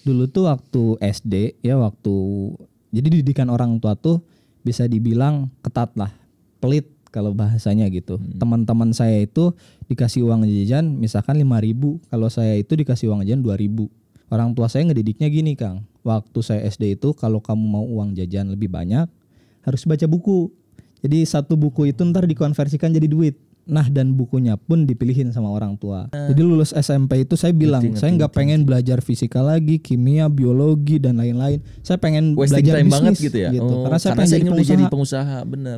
Dulu tuh waktu SD ya, jadi didikan orang tua tuh bisa dibilang ketat lah, pelit kalau bahasanya gitu. Teman-teman saya itu dikasih uang jajan misalkan 5.000, kalau saya itu dikasih uang jajan 2.000. Orang tua saya ngedidiknya gini Kang, waktu saya SD itu kalau kamu mau uang jajan lebih banyak harus baca buku. Jadi satu buku itu ntar dikonversikan jadi duit. Nah dan bukunya pun dipilihin sama orang tua. Jadi lulus SMP itu saya bilang saya nggak pengen belajar fisika lagi, kimia, biologi dan lain-lain. Saya pengen wasting belajar time bisnis banget gitu ya. gitu. Karena saya karena pengen ingin jadi pengusaha. Benar.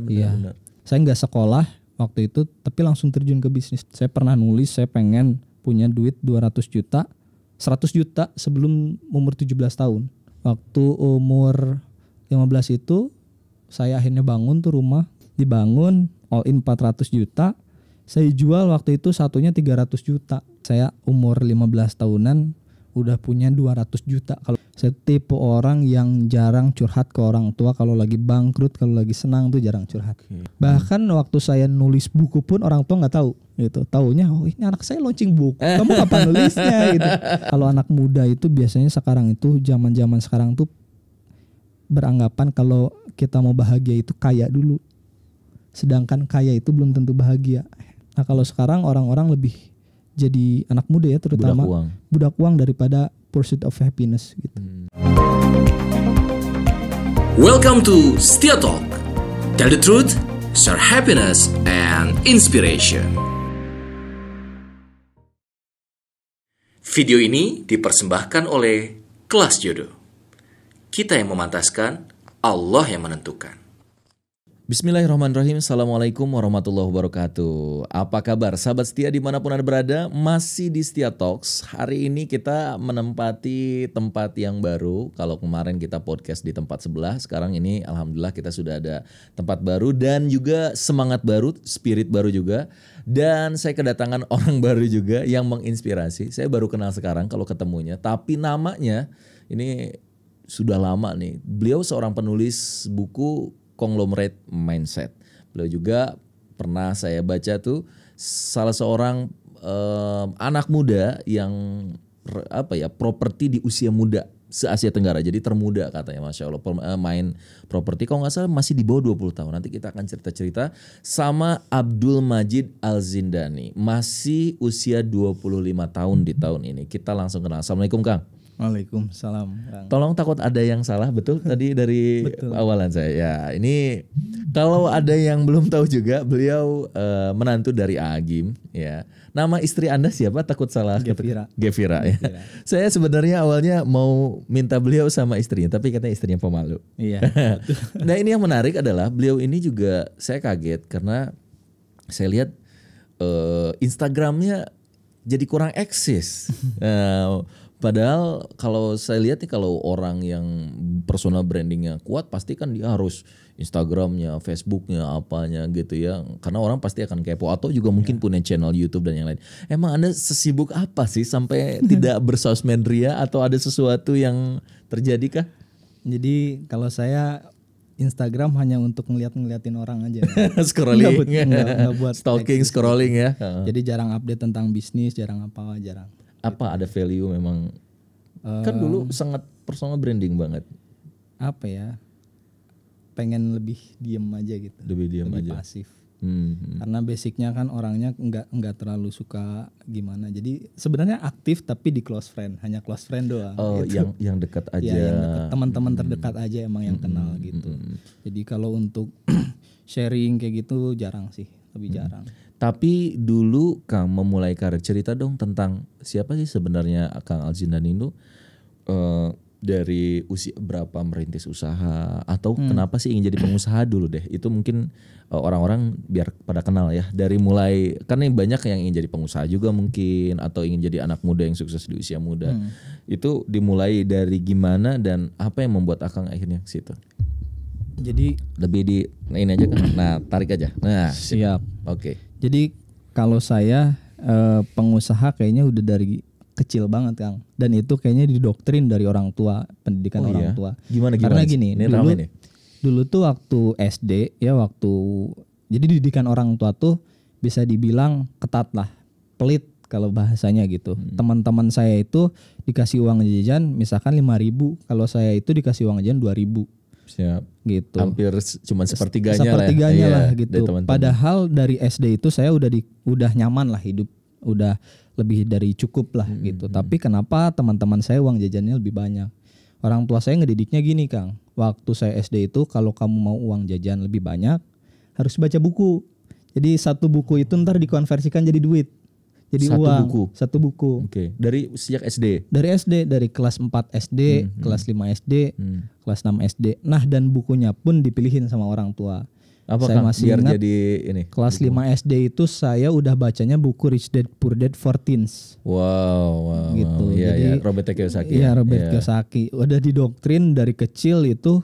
Saya nggak sekolah waktu itu, tapi langsung terjun ke bisnis. Saya pernah nulis saya pengen punya duit 200 juta, 100 juta sebelum umur 17 tahun. Waktu umur 15 itu saya akhirnya bangun tuh rumah, dibangun all in 400 juta. Saya jual waktu itu satunya 300 juta. Saya umur 15 tahunan udah punya 200 juta. Kalau saya tipe orang yang jarang curhat ke orang tua, kalau lagi bangkrut, kalau lagi senang tuh jarang curhat. Bahkan waktu saya nulis buku pun orang tua nggak tahu gitu. Taunya oh ini anak saya launching buku. Kamu kapan nulisnya gitu. Kalau anak muda itu biasanya sekarang itu zaman-zaman sekarang tuh beranggapan kalau kita mau bahagia itu kaya dulu. Sedangkan kaya itu belum tentu bahagia. Nah kalau sekarang orang-orang lebih jadi anak muda ya, terutama budak uang daripada pursuit of happiness gitu. Welcome to Setia Talk. Tell the truth, share happiness and inspiration. Video ini dipersembahkan oleh Kelas Jodoh. Kita yang memantaskan, Allah yang menentukan. Bismillahirrahmanirrahim. Assalamualaikum warahmatullahi wabarakatuh. Apa kabar sahabat setia dimanapun Anda berada? Masih di Setia Talks. Hari ini kita menempati tempat yang baru. Kalau kemarin kita podcast di tempat sebelah, sekarang ini alhamdulillah kita sudah ada tempat baru dan juga semangat baru, spirit baru juga. Dan saya kedatangan orang baru juga yang menginspirasi. Saya baru kenal sekarang kalau ketemunya, tapi namanya ini sudah lama nih. Beliau seorang penulis buku Conglomerate Mindset. Beliau juga pernah saya baca tuh salah seorang anak muda yang properti di usia muda se-Asia Tenggara. Jadi termuda katanya, Masya Allah. Main properti kalau nggak salah masih di bawah 20 tahun. Nanti kita akan cerita-cerita sama Abdul Majid Al-Zindani. Masih usia 25 tahun di tahun ini. Kita langsung kenal. Assalamualaikum Kang. Waalaikumsalam Kang. Tolong takut ada yang salah, betul tadi dari awalan saya. Ya, ini kalau ada yang belum tahu juga, beliau menantu dari Agim ya. Nama istri Anda siapa? Takut salah. Gevira ya. Saya sebenarnya awalnya mau minta beliau sama istrinya, tapi katanya istrinya pemalu. Iya. Nah, ini yang menarik adalah beliau ini juga saya kaget karena saya lihat Instagramnya jadi kurang eksis. Padahal kalau saya lihat nih, kalau orang yang personal brandingnya kuat pasti kan dia harus Instagramnya, Facebooknya, apanya gitu ya. Karena orang pasti akan kepo atau juga mungkin punya channel YouTube dan yang lain. Emang Anda sesibuk apa sih sampai tidak bersosmed ria atau ada sesuatu yang terjadi kah? Jadi kalau saya Instagram hanya untuk ngeliatin orang aja. Scrolling, nggak buat stalking, scrolling ya. Jadi jarang update tentang bisnis, jarang jarang. Apa ada value memang? Kan dulu sangat personal branding banget. Apa ya? Pengen lebih diem aja gitu. Lebih aja. Pasif. Karena basicnya kan orangnya nggak terlalu suka gimana. Jadi sebenarnya aktif tapi di close friend, hanya close friend doang. Oh, gitu. yang dekat aja. Ya, yang dekat, teman-teman terdekat aja emang yang kenal gitu. Jadi kalau untuk sharing kayak gitu jarang sih, lebih jarang. Tapi dulu Kang memulai karir, cerita dong tentang siapa sih sebenarnya Kang Al-Zindani itu, dari usia berapa merintis usaha atau kenapa sih ingin jadi pengusaha dulu deh. Itu mungkin orang-orang biar pada kenal ya. Dari mulai, karena banyak yang ingin jadi pengusaha juga mungkin atau ingin jadi anak muda yang sukses di usia muda. Itu dimulai dari gimana dan apa yang membuat Akang akhirnya ke situ? Jadi lebih di ini aja kan. Nah, tarik aja. Nah, siap. Oke. Jadi kalau saya pengusaha kayaknya udah dari kecil banget Kang. Dan itu kayaknya didoktrin dari orang tua, pendidikan orang tua. Gimana? Karena gini, dulu tuh waktu SD ya, jadi didikan orang tua tuh bisa dibilang ketat lah, pelit kalau bahasanya gitu. Teman-teman saya itu dikasih uang jajan misalkan 5.000, kalau saya itu dikasih uang jajan 2.000. Siap. Gitu. Hampir cuma sepertiganya lah Iya, gitu. dari teman-teman. Padahal dari SD itu saya udah nyaman lah hidup, udah lebih dari cukup lah gitu. Tapi kenapa teman-teman saya uang jajannya lebih banyak? Orang tua saya ngedidiknya gini, Kang. Waktu saya SD itu kalau kamu mau uang jajan lebih banyak harus baca buku. Jadi satu buku itu ntar dikonversikan jadi duit. Jadi satu buku. Oke. Dari sejak SD. Dari kelas 4 SD, kelas 5 SD, kelas 6 SD. Nah, dan bukunya pun dipilihin sama orang tua. Apa Saya Kang? masih Biar ingat jadi ini. kelas 5 SD itu saya udah bacanya buku Rich Dad Poor Dad for Teens. Wow. Gitu. Iya, Jadi Robert T. Kiyosaki. Iya, Robert Kiyosaki. Udah didoktrin dari kecil itu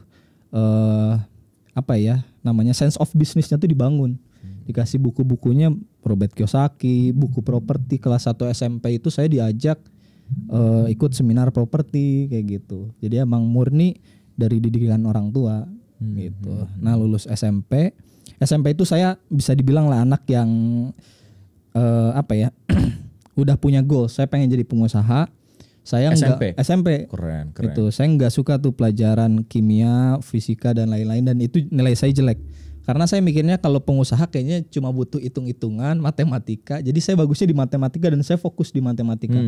namanya sense of business-nya tuh dibangun. Dikasih buku-bukunya Robert Kiyosaki, buku properti. Kelas 1 SMP itu saya diajak ikut seminar properti kayak gitu. Jadi emang murni dari didikan orang tua gitu. Nah, lulus SMP itu saya bisa dibilang lah anak yang udah punya goal. Saya pengen jadi pengusaha. Saya SMP. Keren. Itu saya nggak suka tuh pelajaran kimia, fisika dan lain-lain, dan itu nilai saya jelek. Karena saya mikirnya kalau pengusaha kayaknya cuma butuh hitung-hitungan, matematika. Jadi saya bagusnya di matematika dan saya fokus di matematika.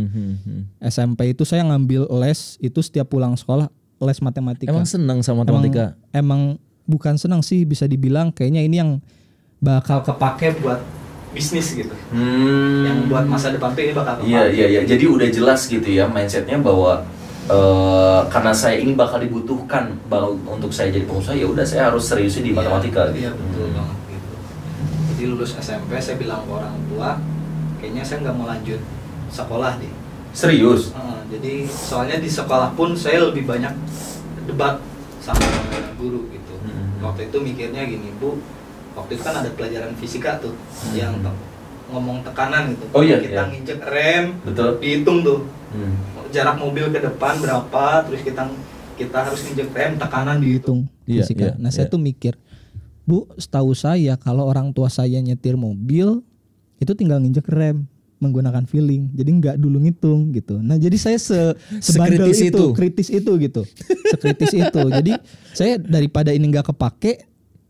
SMP itu saya ngambil les, itu setiap pulang sekolah les matematika. Emang senang sama matematika? Emang bukan senang sih, bisa dibilang kayaknya ini yang bakal kepake buat bisnis gitu. Yang buat masa depan tuh ini bakal kepake. Iya. Jadi udah jelas gitu ya mindsetnya bahwa karena saya ini bakal dibutuhkan untuk saya jadi pengusaha, ya udah saya harus seriusin di matematika. Iya, betul banget gitu. Jadi lulus SMP saya bilang ke orang tua, kayaknya saya nggak mau lanjut sekolah deh. Serius? Jadi soalnya di sekolah pun saya lebih banyak debat sama guru gitu. Waktu itu mikirnya gini, Bu, waktu itu kan ada pelajaran fisika tuh yang ngomong tekanan gitu. Kita nginjek rem, betul, dihitung tuh. Jarak mobil ke depan berapa, terus kita harus nginjek rem, tekanan dihitung fisika. Nah, saya tuh mikir, Bu, setahu saya kalau orang tua saya nyetir mobil itu tinggal nginjek rem menggunakan feeling, jadi nggak dulu ngitung gitu. Nah, jadi saya sebandel itu, kritis itu gitu, sekritis itu. Jadi saya daripada ini nggak kepake,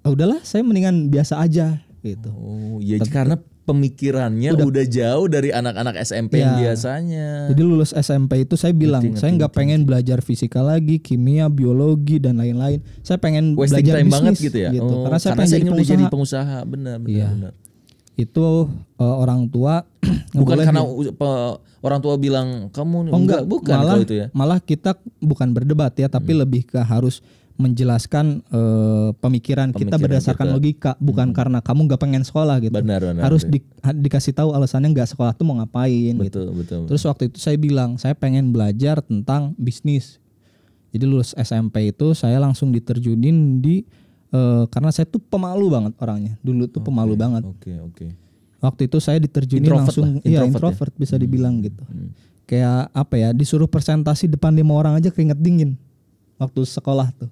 udahlah saya mendingan biasa aja gitu. Oh, ya karena pemikirannya udah jauh dari anak-anak SMP yang biasanya. Jadi lulus SMP itu saya bilang, saya nggak pengen belajar fisika lagi, kimia, biologi dan lain-lain. Saya pengen wasting belajar time bisnis banget gitu ya. Gitu. Karena saya pengen jadi pengusaha. Benar. Itu orang tua bukan karena orang tua bilang kamu enggak, bukan malah, itu ya. Malah kita bukan berdebat ya, tapi lebih ke harus menjelaskan pemikiran kita berdasarkan logika, bukan karena kamu nggak pengen sekolah gitu. Benar, harus dikasih tahu alasannya nggak sekolah tuh mau ngapain. Betul. Terus waktu itu saya bilang saya pengen belajar tentang bisnis. Jadi lulus SMP itu saya langsung diterjunin di karena saya tuh pemalu banget orangnya. Dulu tuh pemalu banget. Oke. Waktu itu saya diterjunin langsung, introvert bisa dibilang gitu. Kayak disuruh presentasi depan 5 orang aja keringet dingin. Waktu sekolah tuh,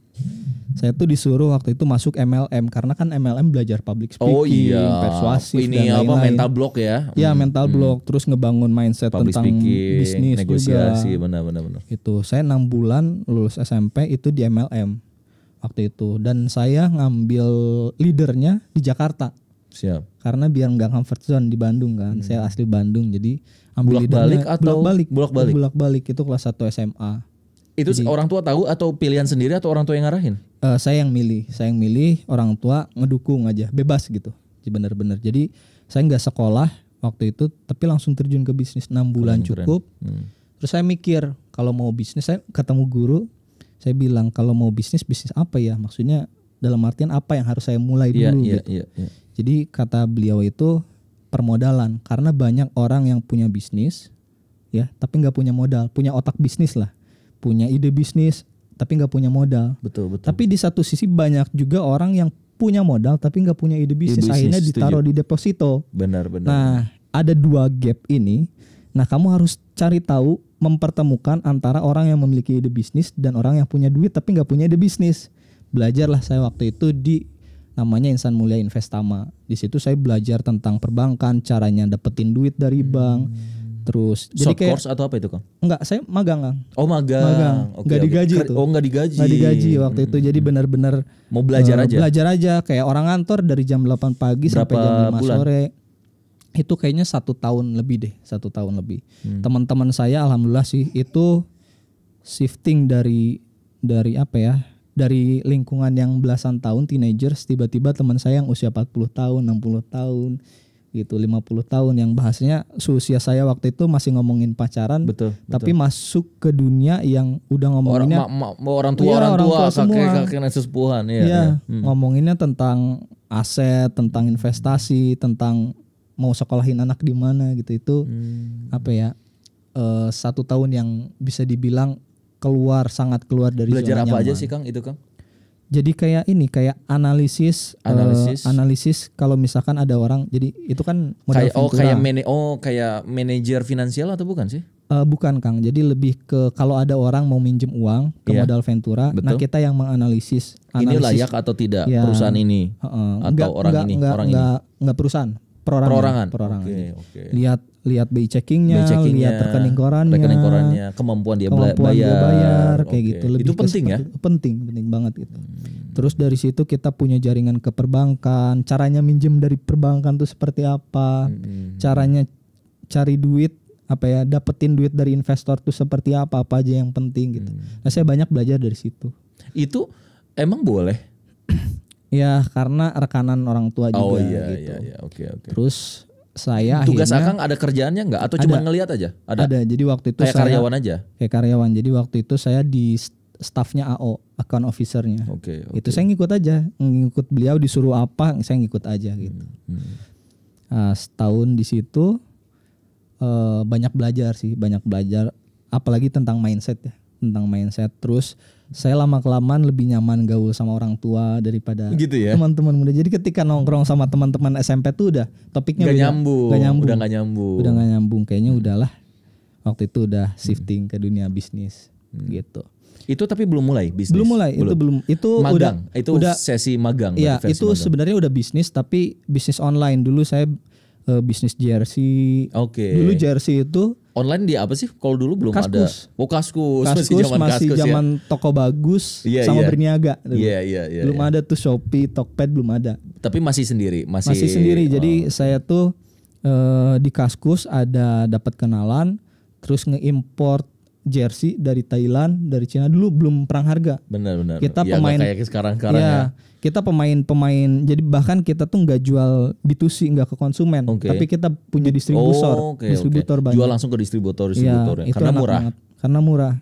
saya tuh disuruh waktu itu masuk MLM karena kan MLM belajar public speaking, persuasif ini dan lain-lain. Mental block ya? Ya mental block, terus ngebangun mindset public tentang speaking, bisnis, negosiasi, juga. Benar. Itu saya 6 bulan lulus SMP itu di MLM waktu itu, dan saya ngambil leadernya di Jakarta. Siap. Karena biar nggak comfort zone di Bandung kan, saya asli Bandung, jadi ambil bolak-balik itu kelas 1 SMA. Itu jadi, orang tua tahu atau pilihan sendiri atau orang tua yang ngarahin? Saya yang milih, orang tua ngedukung aja, bebas gitu. Bener-bener. Jadi saya nggak sekolah waktu itu, tapi langsung terjun ke bisnis 6 bulan cukup. Terus saya mikir kalau mau bisnis, saya ketemu guru, saya bilang kalau mau bisnis apa ya? Maksudnya dalam artian apa yang harus saya mulai dulu gitu. Jadi kata beliau itu permodalan, karena banyak orang yang punya bisnis, ya, tapi nggak punya modal, punya otak bisnis lah. Punya ide bisnis tapi nggak punya modal. Betul. Tapi di satu sisi banyak juga orang yang punya modal tapi nggak punya ide bisnis. Akhirnya ditaruh di deposito. Benar. Nah, ada 2 gap ini. Nah, kamu harus cari tahu, mempertemukan antara orang yang memiliki ide bisnis dan orang yang punya duit tapi nggak punya ide bisnis. Belajarlah saya waktu itu di namanya Insan Mulia Investama. Di situ saya belajar tentang perbankan, caranya dapetin duit dari bank. Terus jadi Short kayak course atau apa itu Kang? enggak, saya magang Kang. Oh magang. Magang. Oke, Nggak oke. digaji tuh. Oh nggak digaji. Nggak digaji waktu itu. Jadi benar-benar Mau belajar aja. Belajar aja kayak orang kantor dari jam 8 pagi sampai Berapa jam 5 bulan? sore. Itu kayaknya 1 tahun lebih deh, 1 tahun lebih. Teman-teman saya alhamdulillah sih itu shifting dari apa ya? Dari lingkungan yang belasan tahun teenagers, tiba-tiba teman saya yang usia 40 tahun, 60 tahun, gitu 50 tahun yang bahasanya seusia saya waktu itu masih ngomongin pacaran, Betul. tapi masuk ke dunia yang udah ngomonginnya Orang tua, Iya, orang tua semua. kakek nenek sesepuhan ya. Iya, ngomonginnya tentang aset, tentang investasi, tentang mau sekolahin anak di mana gitu. Itu apa ya? 1 tahun yang bisa dibilang sangat keluar dari Belajar zona apa aja nyaman. sih Kang itu Kang? Jadi kayak analisis kalau misalkan ada orang, jadi itu kan modal Kayak manajer finansial atau bukan sih? Bukan Kang, jadi lebih ke kalau ada orang mau minjem uang ke Iya. modal Ventura, Betul. nah kita yang menganalisis Ini layak atau tidak Ya. perusahaan ini atau orang ini? Enggak perusahaan, perorangan. Oke. Lihat BI checkingnya, BI checkingnya, lihat rekening korannya, kemampuan dia bayar kayak Oke. gitu. Lebih Itu ke penting ya? seperti itu. Penting banget gitu. Terus dari situ kita punya jaringan ke perbankan, caranya minjem dari perbankan tuh seperti apa, caranya cari duit dapetin duit dari investor tuh seperti apa aja yang penting gitu. Nah, saya banyak belajar dari situ. Itu emang boleh? Ya karena rekanan orang tua juga Oh iya gitu. iya oke. Terus saya Tugas akhirnya Akang ada kerjaannya nggak atau cuma ngelihat aja? ada. Jadi waktu itu Kayak saya karyawan aja. Kayak karyawan. Jadi waktu itu saya di staffnya AO, account officernya. Oke. Itu saya ngikut aja, ngikut beliau disuruh apa, saya ngikut aja gitu. Nah, setahun di situ banyak belajar, apalagi tentang mindset ya, Terus saya lama-kelamaan lebih nyaman gaul sama orang tua daripada Gitu ya? teman-teman muda. Jadi ketika nongkrong sama teman-teman SMP tuh udah topiknya Nggak beda. nyambung. Udah Udah nggak nyambung. Kayaknya udahlah. Waktu itu udah shifting ke dunia bisnis gitu. Itu tapi belum mulai bisnis. Belum mulai, itu magang. udah Sesi magang. Iya, versi itu magang. sebenarnya udah bisnis tapi bisnis online. Dulu saya bisnis jersey. Oke. Dulu jersey itu Online di apa sih? Kalau dulu belum Kaskus. ada. Oh Kaskus. masih zaman toko bagus Iya, sama iya. berniaga. Iya. Belum ada tuh Shopee, Tokped belum ada. Tapi masih sendiri. Masih sendiri. Jadi saya tuh di Kaskus ada dapat kenalan, terus ngeimport jersey dari Thailand, dari Cina. Dulu belum perang harga. Benar. Kita Ya, pemain nggak kayak sekarang ya. ya. Kita pemain. Jadi bahkan kita tuh nggak jual B2C, nggak ke konsumen, Oke. tapi kita punya distributor, distributor banyak. Jual langsung ke distributor Ya, ya. itu Karena enak murah. banget. Karena murah.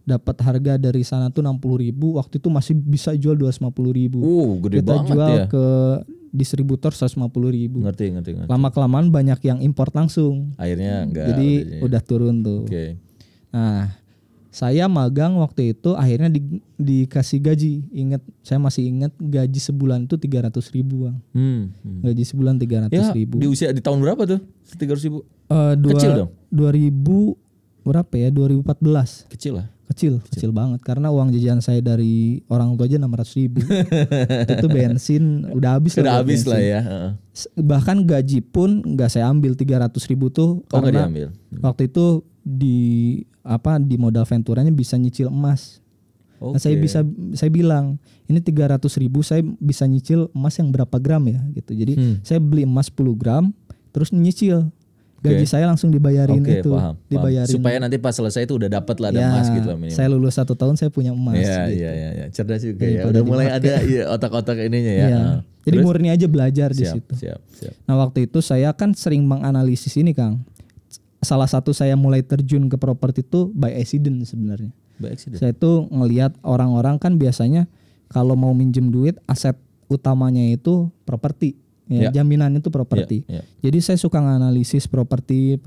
Dapat harga dari sana tuh 60.000. Waktu itu masih bisa jual 250.000. Gede Kita banget jual ya. ke distributor 150.000. Ngerti. Lama-kelamaan banyak yang import langsung. Akhirnya enggak. Jadi udah turun tuh. Oke. Nah, saya magang waktu itu akhirnya dikasih gaji. Saya masih ingat gaji sebulan itu 300.000 Bang. Gaji sebulan 300.000. Di tahun berapa tuh? 300.000. Kecil dong. 2000 berapa ya? 2014. Kecil lah. Kecil banget karena uang jajan saya dari orang tua aja 600.000. Itu bensin udah habis Udah buat habis bensin. lah ya. Bahkan gaji pun nggak saya ambil 300.000 tuh Nggak karena diambil. waktu itu di modal venturanya bisa nyicil emas. Nah, saya bilang ini 300.000 saya bisa nyicil emas yang berapa gram ya gitu. Jadi saya beli emas 10 gram terus nyicil. Gaji saya langsung dibayarin itu. Paham. Dibayarin. Supaya nanti pas selesai itu udah dapat lah ada emas gitu lah minimal. Saya lulus 1 tahun saya punya emas. Iya. Cerdas juga ya. Daripada Udah mulai dipakai. ada otak-otak ininya ya. Iya. Jadi Terus? murni aja belajar di situ. Siap. Nah waktu itu saya kan sering menganalisis ini Kang. Salah satu saya mulai terjun ke properti itu by accident sebenarnya. Saya tuh ngelihat orang-orang kan biasanya kalau mau minjem duit aset utamanya itu properti. Ya, jaminan itu properti. Ya. Jadi saya suka nganalisis properti.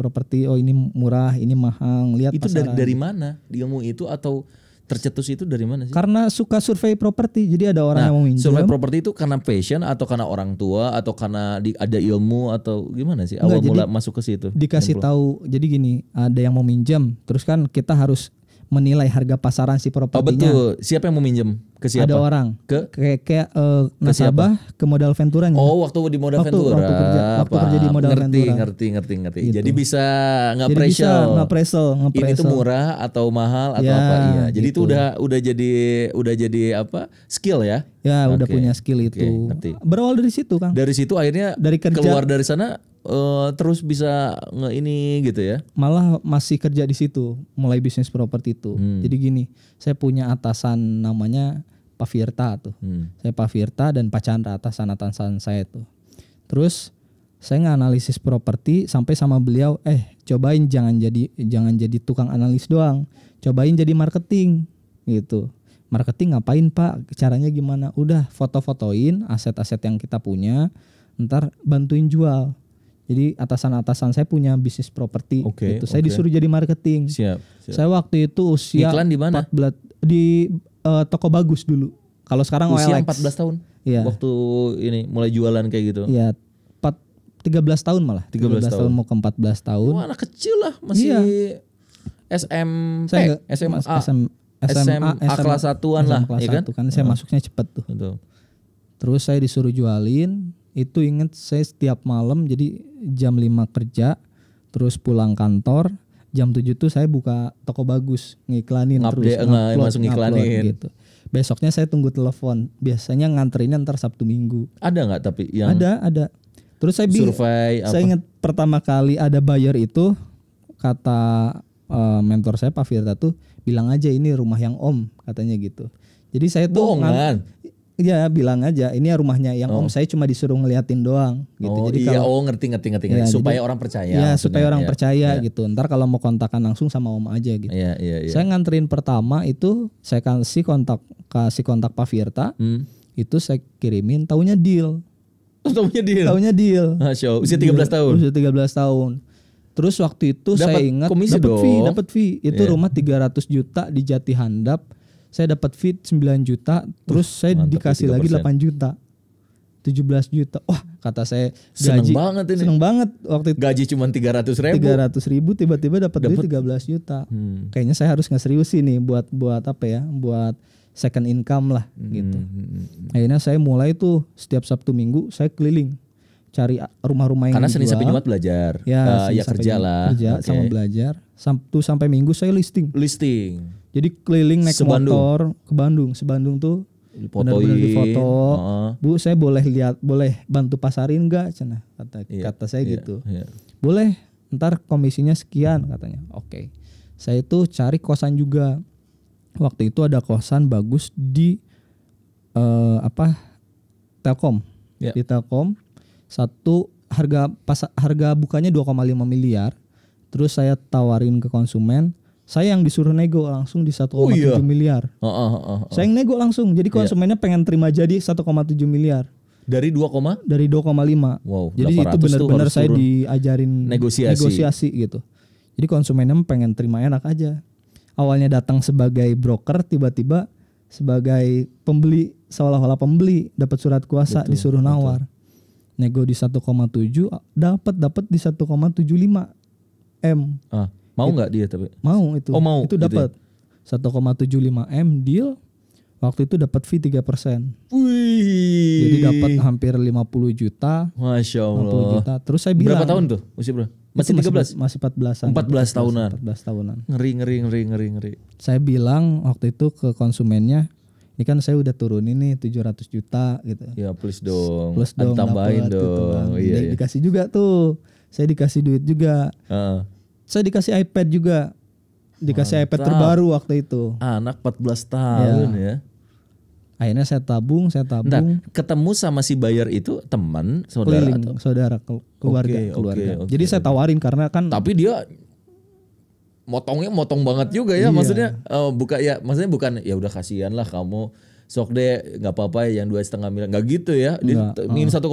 Oh ini murah, ini mahal. Lihat Itu pasaran. dari mana? Ilmu itu atau tercetus itu dari mana sih? Karena suka survei properti. Jadi ada orang yang mau minjem. Survei properti itu karena passion atau karena orang tua atau karena ada ilmu atau gimana sih? Awal mula masuk ke situ. Dikasih tahu. Jadi gini, ada yang mau minjem. Terus kan kita harus menilai harga pasaran si Oh propertinya. betul. Siapa yang mau minjem? Ke siapa? Ada orang Ke? kayak nasabah ke modal venturanya. Oh waktu di modal Ventura. waktu kerja di modal ngerti, Ventura. ngerti. Gitu. Jadi bisa Jadi bisa nge-appraisal. Ini tuh murah atau mahal atau Ya, apa? Iya. Jadi gitu. itu udah jadi apa? Skill ya. Ya udah Oke, punya skill oke, itu. ngerti. Berawal dari situ Kang. Dari situ akhirnya Dari kerja. keluar dari sana terus bisa ini gitu ya. Malah masih kerja di situ, mulai bisnis properti itu. Jadi gini, saya punya atasan namanya Pak Firta tuh. Saya Pak Firta dan Pak Chandra atasan saya tuh. Terus saya nganalisis properti sampai sama beliau, cobain jangan jadi tukang analis doang. Cobain jadi marketing gitu. Marketing ngapain Pak? Caranya gimana? Udah foto-fotoin aset-aset yang kita punya, ntar bantuin jual. Jadi atasan-atasan saya punya bisnis properti gitu. Saya disuruh jadi marketing. Siap. Saya waktu itu usia Iklan di mana? 14 di Toko Bagus dulu. Kalau sekarang Usia OLX. 14 tahun. Iya. Waktu ini mulai jualan kayak gitu. Iya, 13 tahun malah. 13 tahun mau ke 14 tahun. Wah, anak kecil lah masih Iya. SMP, Saya SMA, SMA kelas satuan lah, kelas ya kan? 1 kan saya masuknya cepet tuh. Betul. Terus saya disuruh jualin, itu inget saya setiap malam jadi jam 5 kerja, terus pulang kantor, jam 7 tuh saya buka Toko Bagus, ngiklanin terus, masuk ngiklanin. gitu. Besoknya saya tunggu telepon, biasanya nganterinnya ntar Sabtu Minggu. Ada nggak tapi yang Ada. Terus saya survei saya ingat pertama kali ada buyer itu, kata mentor saya Pak Firta tuh, bilang aja ini rumah yang Om, katanya gitu. Jadi saya tuh bohongan. Iya bilang aja ini rumahnya yang Om, saya cuma disuruh ngeliatin doang gitu. Oh Jadi iya, kalau ngerti. Ya, Supaya jadi, orang percaya. ya maksudnya. supaya orang Ya, percaya ya. gitu. Ntar kalau mau kontakan langsung sama Om aja gitu. Iya. Saya nganterin pertama itu saya kasih kontak Pak Firta, itu saya kirimin, taunya deal. Taunya deal. Masya Allah, usia 13 tahun. Usia 13 tahun. Terus waktu itu Dapat saya ingat komisi dapat fee. Itu Iya. rumah 300 juta di Jati Handap. Saya dapat fee 9 juta, terus saya mantap, dikasih lagi 3%. 8 juta. 17 juta. Wah, kata saya Seneng gaji. banget ini. Seneng banget waktu itu. Gaji cuma 300.000. 300.000 tiba-tiba dapat duit 13 juta. Kayaknya saya harus ngeseriusin nih buat apa ya? Buat second income lah gitu. Akhirnya saya mulai tuh setiap Sabtu Minggu saya keliling cari rumah-rumah yang Karena Senin dijual. sampai Jumat belajar. Ya, Ya Senin sampai kerja Jumat lah. Kerja Oke. sama belajar. Sabtu sampai Minggu saya listing. Jadi keliling naik Sebandung. motor ke Bandung. Sebandung tuh benar-benar difoto. Bu, saya boleh bantu pasarin enggak? Cenah kata saya gitu. Iya. Boleh, ntar komisinya sekian katanya. Oke. Saya itu cari kosan juga. Waktu itu ada kosan bagus di Telkom. Ya. Di Telkom satu harga bukanya 2,5 miliar. Terus saya tawarin ke konsumen, saya yang disuruh nego langsung di 1,7 miliar. Saya yang nego langsung. Jadi konsumennya pengen terima jadi 1,7 miliar. Dari 2, Dari 2,5. Wow, Jadi 800 itu tuh benar-benar harus saya turun. diajarin negosiasi gitu. Jadi konsumennya pengen terima enak aja. Awalnya datang sebagai broker, tiba-tiba sebagai pembeli, seolah-olah pembeli, dapat surat kuasa, disuruh nawar. Nego di 1,7, dapat di 1,75 M. Mau nggak dia tapi? Mau itu. Oh, mau Itu gitu dapat 1,75 M deal. Waktu itu dapat fee 3%. Wih. Jadi dapat hampir 50 juta. Masya Allah. 50 juta. Terus saya bilang, Berapa tahun tuh? Usia berapa? Masih 13? Masih 14-an. 14 tahunan. 14 tahunan. Ngeri. Saya bilang waktu itu ke konsumennya, ini kan saya udah turunin nih 700 juta gitu. Ya please dong. Plus dong tambahin dapet, gitu kan. dong. Iya. Dikasih juga tuh. Saya dikasih duit juga. Saya dikasih iPad juga. Dikasih iPad terbaru waktu itu. Anak 14 tahun ya. Akhirnya saya tabung. Bentar, ketemu sama si buyer itu teman, saudara Keliling, atau? saudara, keluarga. Oke. Jadi saya tawarin karena kan. Tapi dia motong banget juga ya. Iya. Maksudnya maksudnya bukan ya udah kasihan lah kamu. Sok deh nggak apa-apa yang 2,5 miliar. Nggak gitu ya. Dia minus 1,7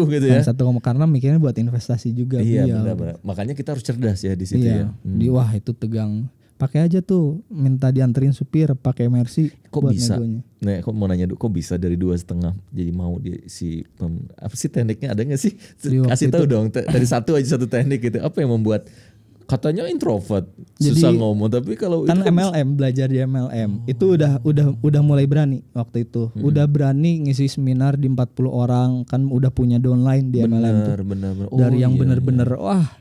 gitu ya. Karena mikirnya buat investasi juga. Iya beliau. benar. Makanya kita harus cerdas ya di situ Iya. ya. Wah itu tegang. Pakai aja tuh, minta dianterin supir, pakai Mercy. Kok buat bisa? negonya. Nah, kok mau nanya kok bisa dari 2,5 jadi mau apa sih tekniknya ada nggak sih? Di waktu Kasih tahu itu- dong dari satu teknik gitu. Apa yang membuat Katanya introvert, Jadi, susah ngomong, tapi kalau kan itu MLM, belajar di MLM itu udah mulai berani waktu itu. Udah berani ngisi seminar di 40 orang, kan udah punya downline di MLM tuh. bener. Dari yang bener-bener wah.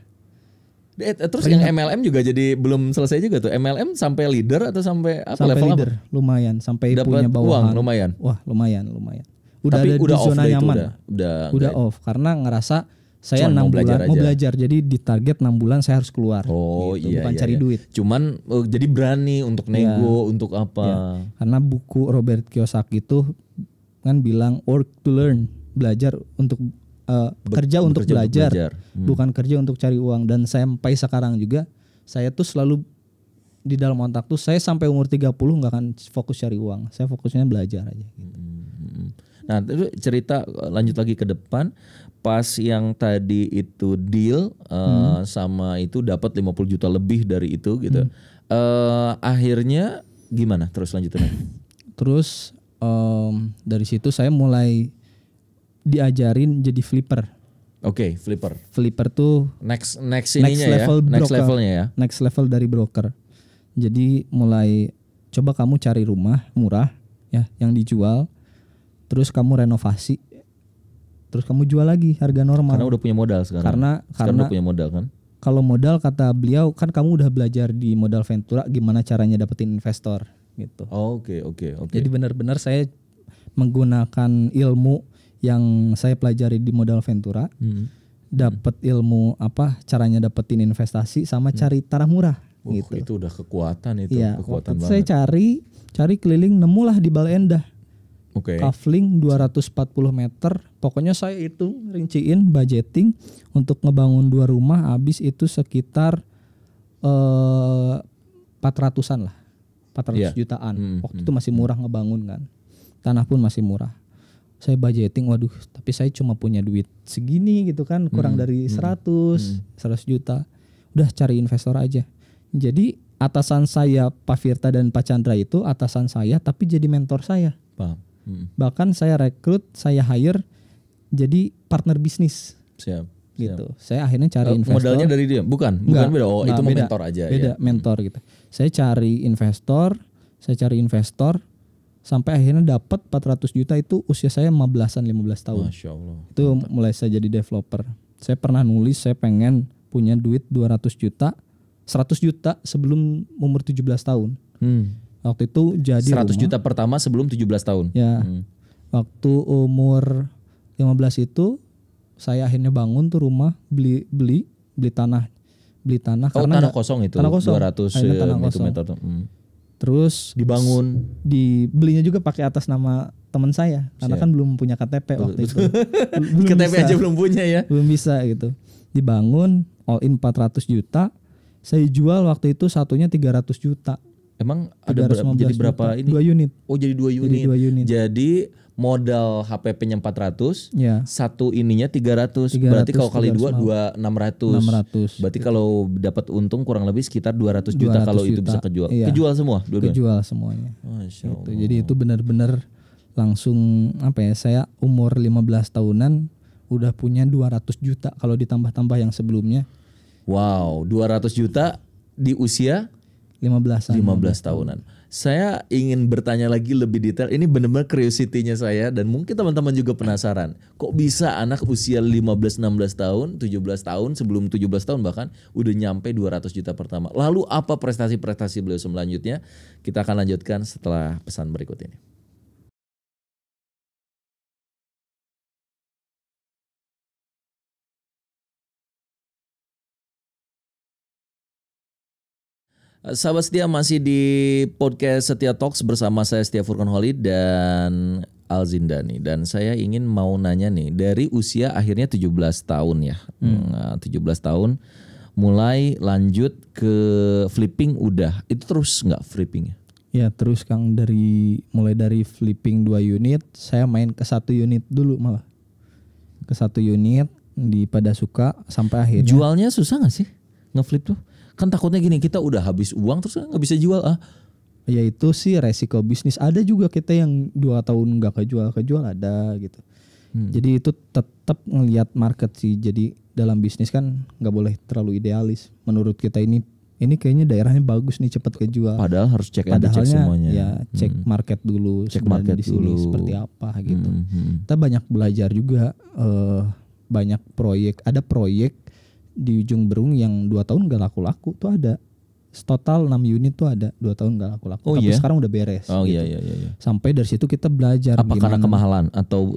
Terus yang MLM juga jadi belum selesai juga tuh. MLM sampai leader atau sampai apa, Sampai level leader apa? Lumayan, sampai Dapat punya bawahan. uang lumayan. Wah, lumayan. Udah Tapi ada udah di off zona deh itu, nyaman. udah Off karena ngerasa saya Cuman 6 mau bulan belajar mau aja. belajar. Jadi di target 6 bulan saya harus keluar. Oh iya, bukan iya, cari iya. duit. Cuman jadi berani untuk nego, untuk apa? Karena buku Robert Kiyosaki itu kan bilang work to learn, belajar untuk kerja untuk belajar, bukan kerja untuk cari uang. Dan sampai sekarang juga saya tuh selalu di dalam otak tuh saya sampai umur 30 nggak akan fokus cari uang. Saya fokusnya belajar aja. Nah, itu cerita lanjut lagi ke depan. Pas yang tadi itu deal sama itu dapat 50 juta lebih dari itu gitu. Akhirnya gimana terus lanjutannya? Terus dari situ saya mulai diajarin jadi flipper. Oke, flipper. Flipper tuh Next ininya level ya. Next broker. levelnya ya. Next level dari broker. Jadi mulai coba kamu cari rumah murah ya yang dijual. Terus kamu renovasi. Terus kamu jual lagi harga normal. Karena udah punya modal sekarang. Karena udah punya modal kan. Kalau modal kata beliau kan kamu udah belajar di modal Ventura gimana caranya dapetin investor gitu. Oke. Jadi benar-benar saya menggunakan ilmu yang saya pelajari di modal Ventura, dapat ilmu apa caranya dapetin investasi sama cari tanah murah gitu. Itu udah kekuatan itu, Iya, kekuatan waktu banget. saya cari keliling nemulah di Bale Endah. Oke. Kafling 240 meter. Pokoknya saya hitung, rinciin, budgeting untuk ngebangun 2 rumah habis itu sekitar 400-an lah. 400 jutaan. Waktu itu masih murah ngebangun kan. Tanah pun masih murah. Saya budgeting, waduh, tapi saya cuma punya duit segini gitu kan, kurang dari 100 juta. Udah cari investor aja. Jadi atasan saya Pak Firta dan Pak Chandra itu atasan saya tapi jadi mentor saya. Paham. Bahkan saya rekrut, saya hire jadi partner bisnis. Siap. Gitu. Saya akhirnya cari investor. Modalnya dari dia? Bukan Enggak, beda. Oh, itu beda, mentor aja beda, ya. mentor gitu. Saya cari investor sampai akhirnya dapat 400 juta itu usia saya 15 tahun. Masya Allah. Itu mulai saya jadi developer. Saya pernah nulis saya pengen punya duit 200 juta, 100 juta sebelum umur 17 tahun. Waktu itu jadi 100 rumah. juta pertama sebelum 17 tahun. Ya. Waktu umur 15 itu saya akhirnya bangun tuh rumah, beli tanah. Oh, karena tanah kosong itu. tanah kosong. 200 Akhirnya tanah kosong. meter tuh. Terus Dibangun. dibelinya juga pakai atas nama teman saya karena kan belum punya KTP waktu itu. Belum KTP bisa. aja belum punya ya. Belum bisa gitu. Dibangun all in 400 juta. Saya jual waktu itu satunya 300 juta. Emang ada jadi berapa juta. ini? 2 unit. Oh, jadi 2 unit. Jadi 2 unit. Jadi modal HPP-nya 400, Ya. satu ininya 300. Berarti kalau kali 2 600. 600. Berarti kalau dapat untung kurang lebih sekitar 200 juta 200 kalau itu juta. bisa kejual. Iya. Kejual semua dua-duanya. Kejual semuanya. Masya Allah. Gitu. Jadi itu benar-benar langsung apa ya? Saya umur 15 tahunan udah punya 200 juta kalau ditambah-tambah yang sebelumnya. Wow, 200 juta di usia 15 tahunan. Saya ingin bertanya lagi lebih detail. Ini benar-benar curiosity-nya saya dan mungkin teman-teman juga penasaran. Kok bisa anak usia 15, 16 tahun, 17 tahun, sebelum 17 tahun bahkan udah nyampe 200 juta pertama. Lalu apa prestasi-prestasi beliau selanjutnya? Kita akan lanjutkan setelah pesan berikut ini. Sahabat setia, masih di podcast Setia Talks bersama saya Setia Furqan Khalid dan Al Zindani. Dan saya ingin mau nanya nih, dari usia akhirnya 17 tahun ya. 17 tahun mulai lanjut ke flipping udah. Itu terus nggak flippingnya? Ya terus Kang, mulai dari flipping 2 unit, saya main ke 1 unit dulu malah. Ke 1 unit di Padasuka sampai akhirnya. Jualnya susah gak sih ngeflip tuh? Kan takutnya gini, kita udah habis uang terus nggak bisa jual Ya itu sih resiko bisnis. Ada juga kita yang 2 tahun nggak kejual ada gitu. Jadi itu tetap ngelihat market sih. Jadi dalam bisnis kan nggak boleh terlalu idealis. Menurut kita ini kayaknya daerahnya bagus nih, cepat kejual. Padahal harus cek and cek Padahalnya semuanya. ya cek market dulu, Cek sebenarnya market di sini dulu. seperti apa gitu. Hmm. Kita banyak belajar juga, banyak proyek. Ada proyek di Ujung Berung yang 2 tahun nggak laku-laku tuh ada. Total 6 unit tuh ada 2 tahun nggak laku-laku. Oh, Tapi iya? sekarang udah beres. Oh gitu. iya. Sampai dari situ kita belajar Apa karena gimana. kemahalan atau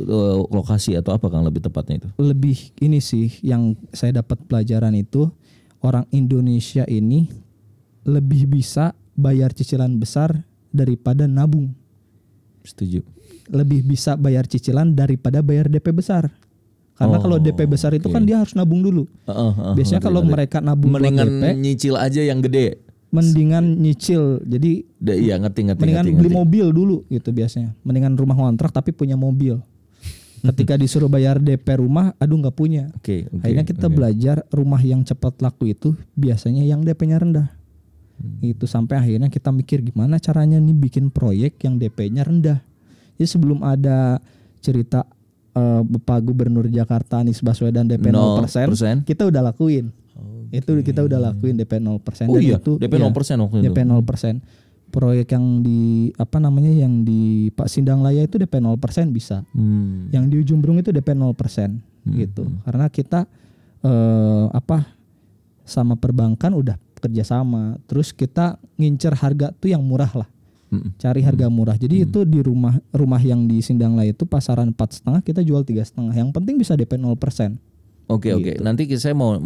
lokasi atau apa Kang lebih tepatnya itu? Lebih ini sih yang saya dapat pelajaran itu, orang Indonesia ini lebih bisa bayar cicilan besar daripada nabung. Setuju. Lebih bisa bayar cicilan daripada bayar DP besar. Karena kalau DP besar itu kan dia harus nabung dulu. Biasanya kalau mereka nabung buat mendingan DP, nyicil aja yang gede. mendingan nyicil. Jadi Iya ngerti. mendingan beli mobil dulu gitu biasanya. Mendingan rumah kontrak tapi punya mobil. Ketika disuruh bayar DP rumah, aduh nggak punya. Oke. Akhirnya kita belajar rumah yang cepat laku itu biasanya yang DP-nya rendah. Itu sampai akhirnya kita mikir gimana caranya nih bikin proyek yang DP-nya rendah. Jadi sebelum ada cerita Bapak Gubernur Jakarta Anies Baswedan DP 0%, kita udah lakuin. Itu kita udah lakuin DP 0%. Oh Dan iya, itu DP 0% waktu itu. DP 0%. Proyek yang di yang di Pak Sindang Laya itu DP 0% bisa. Yang di Ujung Berung itu DP 0% gitu. Karena kita sama perbankan udah kerjasama. Terus kita ngincer harga tuh yang murah lah. Cari harga murah. Jadi itu di rumah yang di Sindang Laya itu pasaran 4,5, kita jual 3,5. Yang penting bisa DP 0%. Oke. Gitu. Nanti saya mau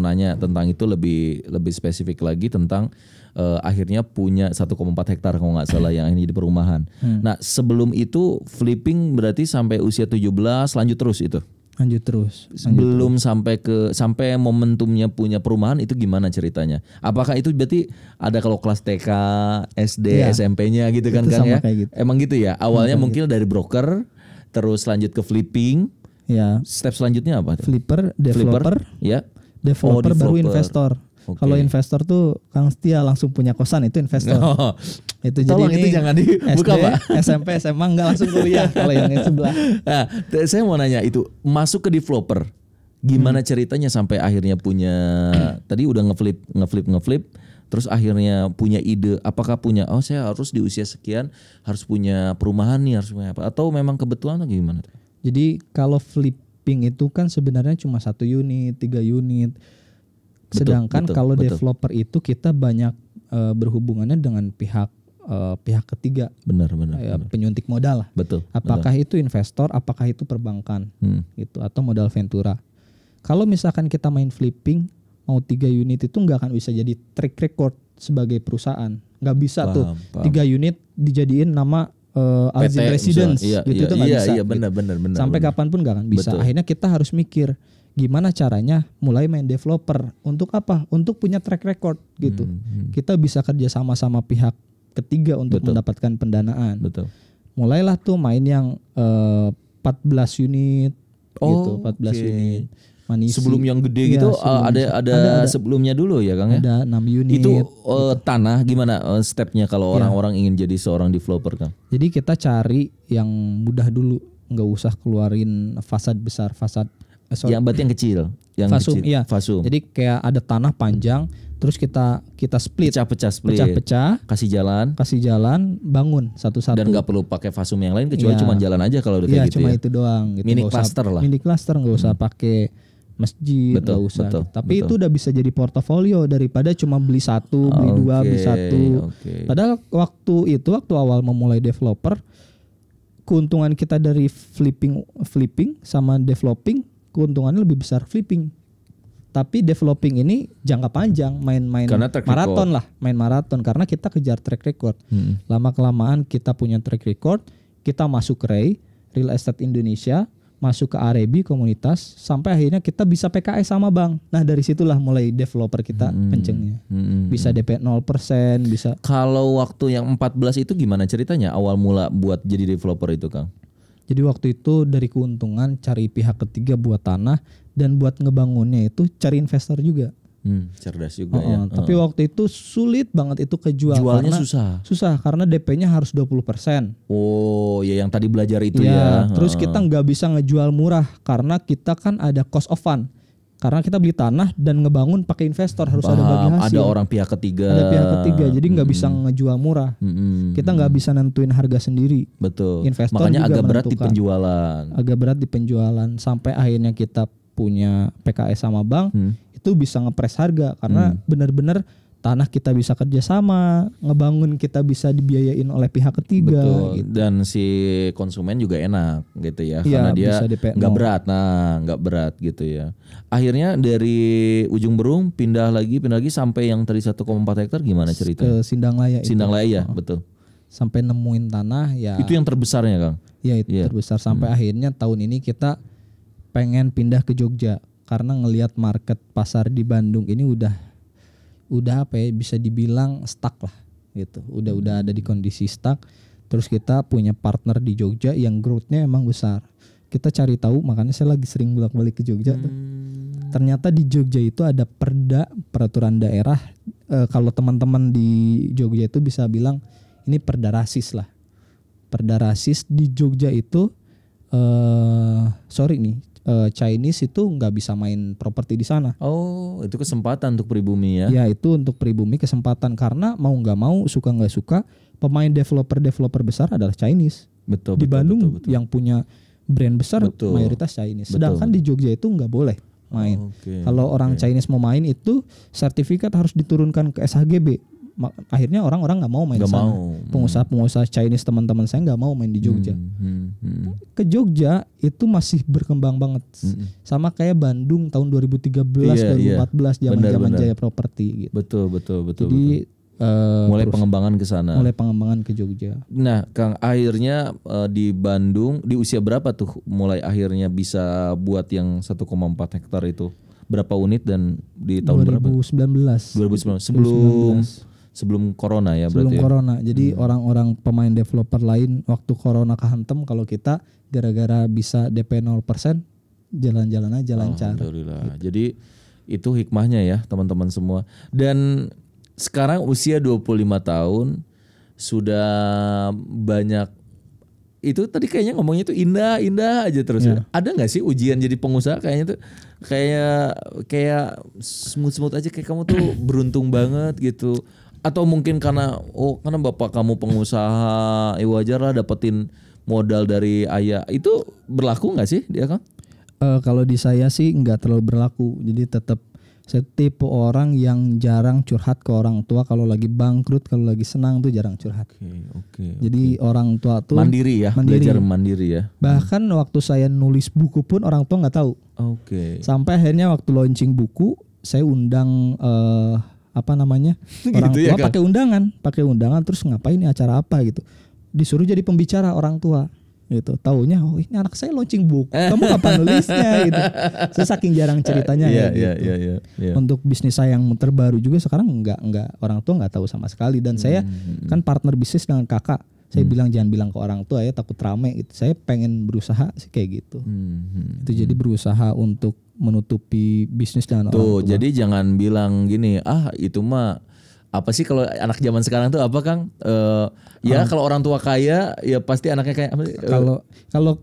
nanya tentang itu lebih spesifik lagi tentang akhirnya punya 1,4 hektar kalau nggak salah yang ini di perumahan. Nah, sebelum itu flipping berarti sampai usia 17 lanjut terus itu. Lanjut terus. Belum sampai momentumnya punya perumahan itu gimana ceritanya? Apakah itu berarti ada kalau kelas TK, SD, Iya. SMP-nya gitu kan Itu Kang sama ya? kayak gitu. Emang gitu ya. Awalnya mungkin dari broker, terus lanjut ke flipping. Ya, Step selanjutnya apa? flipper, developer, Ya. developer baru developer. investor. Oke. Kalau investor tuh Kang Setia langsung punya kosan, itu investor. Oh, Itu tolong jadi itu nih, jangan dibuka SD, Pak. SMP, SMA enggak langsung kuliah kalau yang sebelah. Nah, saya mau nanya itu masuk ke developer. Gimana ceritanya sampai akhirnya punya tadi udah ngeflip terus akhirnya punya ide, apakah punya saya harus di usia sekian harus punya perumahan nih, harus punya apa, atau memang kebetulan atau gimana? Jadi kalau flipping itu kan sebenarnya cuma 1 unit, 3 unit. Sedangkan kalau developer itu kita banyak berhubungannya dengan pihak ketiga, Benar. penyuntik modal lah. Betul. Apakah itu investor, apakah itu perbankan, gitu, atau modal ventura. Kalau misalkan kita main flipping, mau 3 unit itu nggak akan bisa jadi track record sebagai perusahaan. Nggak bisa tuh 3 unit dijadiin nama Alzin Residence, Iya, gitu, itu nggak bisa. Iya, gitu. benar. Sampai kapanpun nggak akan bisa. Betul. Akhirnya kita harus mikir gimana caranya mulai main developer. Untuk apa? Untuk punya track record gitu. Kita bisa kerja sama pihak ketiga untuk mendapatkan pendanaan. Betul. Mulailah tuh main yang 14 unit gitu, 14 unit. Manisi. Sebelum yang gede Iya, gitu sebelum ada sebelumnya dulu ya Kang ya? ada 6 unit. Itu tanah gimana stepnya kalau orang-orang ingin jadi seorang developer Kang? Jadi kita cari yang mudah dulu, nggak usah keluarin fasad besar, Yang berarti yang kecil, yang fasum, kecil. iya. Fasum. Jadi kayak ada tanah panjang, terus kita split, Pecah-pecah, kasih jalan bangun satu-satu. dan nggak perlu pakai fasum yang lain kecuali Iya. cuma jalan aja kalau udah Iya, kayak gitu cuma ya. itu doang. Gitu. Mini Nggak usah- cluster lah. Mini cluster nggak usah pakai masjid, nggak usah. betul, gitu. Tapi betul. itu udah bisa jadi portofolio daripada cuma beli satu, beli dua, beli satu. Oke. Padahal waktu awal memulai developer, keuntungan kita dari flipping sama developing, keuntungannya lebih besar flipping. Tapi developing ini jangka panjang, main Karena track maraton lah, main maraton karena kita kejar track record. Lama kelamaan kita punya track record, kita masuk ke REI, Real Estate Indonesia, masuk ke AREBI komunitas, sampai akhirnya kita bisa PKS sama bank. Nah dari situlah mulai developer kita kencengnya. Bisa DP 0%, bisa. Kalau waktu yang 14 itu gimana ceritanya awal mula buat jadi developer itu Kang? Jadi waktu itu dari keuntungan cari pihak ketiga buat tanah, dan buat ngebangunnya itu cari investor juga. Cerdas juga ya. Tapi waktu itu sulit banget itu kejual. Jualnya karena susah karena DP-nya harus 20%. Oh ya yang tadi belajar itu Ya, ya. terus kita nggak bisa ngejual murah karena kita kan ada cost of fund. Karena kita beli tanah dan ngebangun pakai investor harus ada bagi Paham, hasil. ada orang pihak ketiga. Ada pihak ketiga, jadi nggak bisa ngejual murah. Kita nggak bisa nentuin harga sendiri. Betul. Investor Makanya juga agak berat di menentukan. penjualan. Agak berat di penjualan sampai akhirnya kita punya PKS sama bank itu bisa ngepres harga karena benar-benar tanah kita bisa kerjasama, ngebangun kita bisa dibiayain oleh pihak ketiga. Betul. Gitu. Dan si konsumen juga enak gitu ya, Iya, karena dia bisa DP nggak nol. berat. Nah, nggak berat gitu ya. Akhirnya dari Ujung Berung pindah lagi sampai yang tadi 1,4 hektar gimana ceritanya? Ke Sindanglaya itu. Sindanglaya, betul. Sampai nemuin tanah ya. Itu yang terbesarnya, Kang. Ya itu Iya. terbesar sampai akhirnya tahun ini kita pengen pindah ke Jogja karena ngelihat market pasar di Bandung ini udah apa ya, bisa dibilang stuck lah gitu. Udah ada di kondisi stuck. Terus kita punya partner di Jogja yang growth-nya emang besar. Kita cari tahu, makanya saya lagi sering bolak-balik ke Jogja tuh. Ternyata di Jogja itu ada peraturan daerah. Kalau teman-teman di Jogja itu bisa bilang ini perda rasis lah. Perda rasis di Jogja itu Chinese itu nggak bisa main properti di sana. Oh, itu kesempatan untuk pribumi ya. Ya itu untuk pribumi kesempatan karena mau nggak mau suka nggak suka pemain developer besar adalah Chinese. Betul. Di Bandung betul. yang punya brand besar Betul. mayoritas Chinese. Betul. Sedangkan di Jogja itu nggak boleh main. Oke, Kalau orang Chinese mau main itu sertifikat harus diturunkan ke SHGB. Akhirnya orang-orang nggak mau main di Nggak sana. mau. Pengusaha Chinese teman-teman saya nggak mau main di Jogja. Ke Jogja itu masih berkembang banget. Sama kayak Bandung tahun 2013 Iya, 2014 zaman-zaman Benar-benar. Jaya Properti gitu. Betul. Jadi Mulai terus pengembangan ke sana. mulai pengembangan ke Jogja. Nah, Kang, akhirnya di Bandung di usia berapa tuh mulai akhirnya bisa buat yang 1,4 hektar itu? Berapa unit dan di tahun berapa? 2019. 2019. Sebelum corona ya Sebelum berarti. corona. Jadi orang-orang pemain developer lain waktu corona kehantem, kalau kita gara-gara bisa DP 0% jalan-jalan aja lancar. Alhamdulillah. Jadi itu hikmahnya ya teman-teman semua. Dan sekarang usia 25 tahun sudah banyak. Itu tadi kayaknya ngomongnya itu indah aja terus. Ya. Ada nggak sih ujian jadi pengusaha kayaknya tuh kayak smooth aja, kayak kamu tuh beruntung banget gitu. Atau mungkin karena bapak kamu pengusaha, wajar lah dapetin modal dari ayah. Itu berlaku nggak sih dia, Kang? Kalau di saya sih nggak terlalu berlaku. Jadi tetap saya tipe orang yang jarang curhat ke orang tua. Kalau lagi bangkrut, kalau lagi senang tuh jarang curhat. Oke. Jadi orang tua tuh Mandiri ya, belajar mandiri ya. Bahkan waktu saya nulis buku pun orang tua nggak tahu. Oke. Sampai akhirnya waktu launching buku saya undang orang Gitu ya, tua Kang? pakai undangan terus ngapain nih, acara apa gitu. Disuruh jadi pembicara orang tua gitu. Taunya ini anak saya launching buku. Kamu kapan nulisnya gitu. Saya saking jarang ceritanya Iya. Untuk bisnis saya yang terbaru juga sekarang enggak orang tua nggak tahu sama sekali, dan saya kan partner bisnis dengan kakak. Saya bilang jangan bilang ke orang tua ya, takut rame gitu. Saya pengen berusaha sih kayak gitu. Itu jadi berusaha untuk menutupi bisnis dengan orang Tuh, tua. jadi jangan bilang gini, itu mah apa sih kalau anak zaman sekarang tuh apa, Kang? Kalau orang tua kaya ya pasti anaknya kayak apa sih?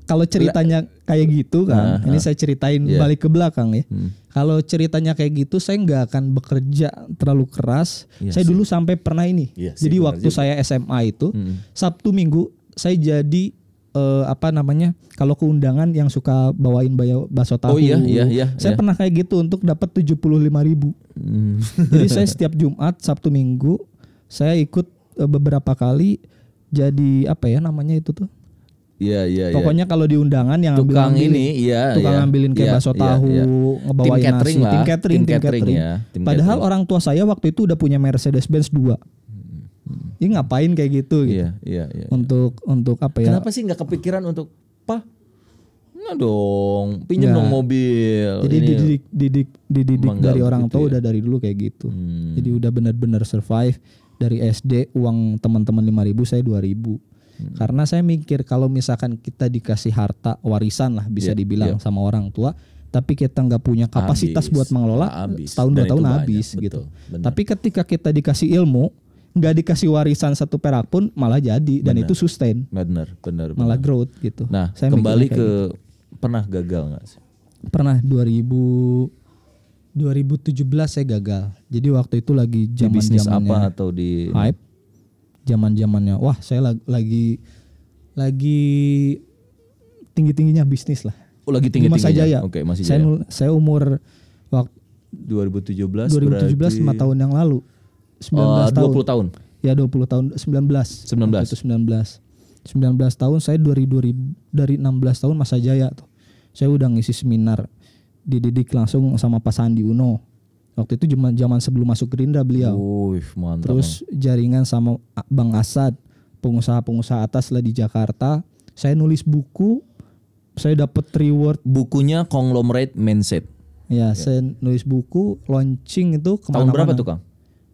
Kalau ceritanya kayak gitu kan, ini saya ceritain balik ke belakang ya. Kalau ceritanya kayak gitu, saya nggak akan bekerja terlalu keras. Iya Saya sih. dulu sampai pernah ini. Iya sih, Jadi benar waktu juga. saya SMA itu Sabtu Minggu saya jadi kalau ke undangan yang suka bawain bakso tahu. Oh iya. Saya pernah kayak gitu untuk dapat 75.000. Jadi saya setiap Jumat, Sabtu, Minggu saya ikut beberapa kali jadi itu tuh. Iya. Pokoknya kalau di undangan yang Tukang ngambilin, ini, iya. tukang ngambilin kayak bakso tahu, ngebawain Tim catering nasi, lah. tim catering. Ya. Tim Padahal catering. orang tua saya waktu itu udah punya Mercedes-Benz 2. Ini ngapain kayak gitu gitu. Iya. Untuk apa ya? Kenapa sih nggak kepikiran untuk Nah dong, pinjam Nggak. dong mobil. Jadi Ini. dididik Emang dari nggak orang begitu tua ya? udah dari dulu kayak gitu. Jadi udah benar-benar survive. Dari SD uang teman-teman 5.000, saya 2.000. Karena saya mikir kalau misalkan kita dikasih harta warisan lah bisa dibilang sama orang tua, tapi kita nggak punya kapasitas Habis. buat mengelola, Habis. setahun Dan 2 tahun itu banyak, habis betul, gitu. benar. Tapi ketika kita dikasih ilmu, nggak dikasih warisan 1 perak pun malah jadi, dan Benar. itu sustain, Benar. malah growth gitu. Nah, Saya kembali mikirnya kayak ke pernah gagal nggak sih? pernah 2000 2017 saya gagal. Jadi waktu itu lagi Di bisnis apa zaman-zamannya atau di hype. Zaman-zamannya wah saya lagi tinggi-tingginya bisnis lah. Oh, lagi Di Masa tinggi-tingginya. Jaya. Oke, masih Saya, jaya. saya umur waktu 2017 2017 berarti 5 tahun yang lalu. 19 tahun. 20 tahun. Ya 20 tahun 19. 19. Waktu itu 19 tahun saya dari 16 tahun Masa Jaya tuh. Saya udah ngisi seminar dididik langsung sama Pak Sandi Uno. Waktu itu zaman sebelum masuk Gerindra beliau. Wih, mantap. Terus jaringan sama Bang Asad, pengusaha-pengusaha atas lah di Jakarta. Saya nulis buku, saya dapat reward. Bukunya Conglomerate Mindset. Ya, saya nulis buku, launching itu kemana-mana. Tahun berapa tuh Kang?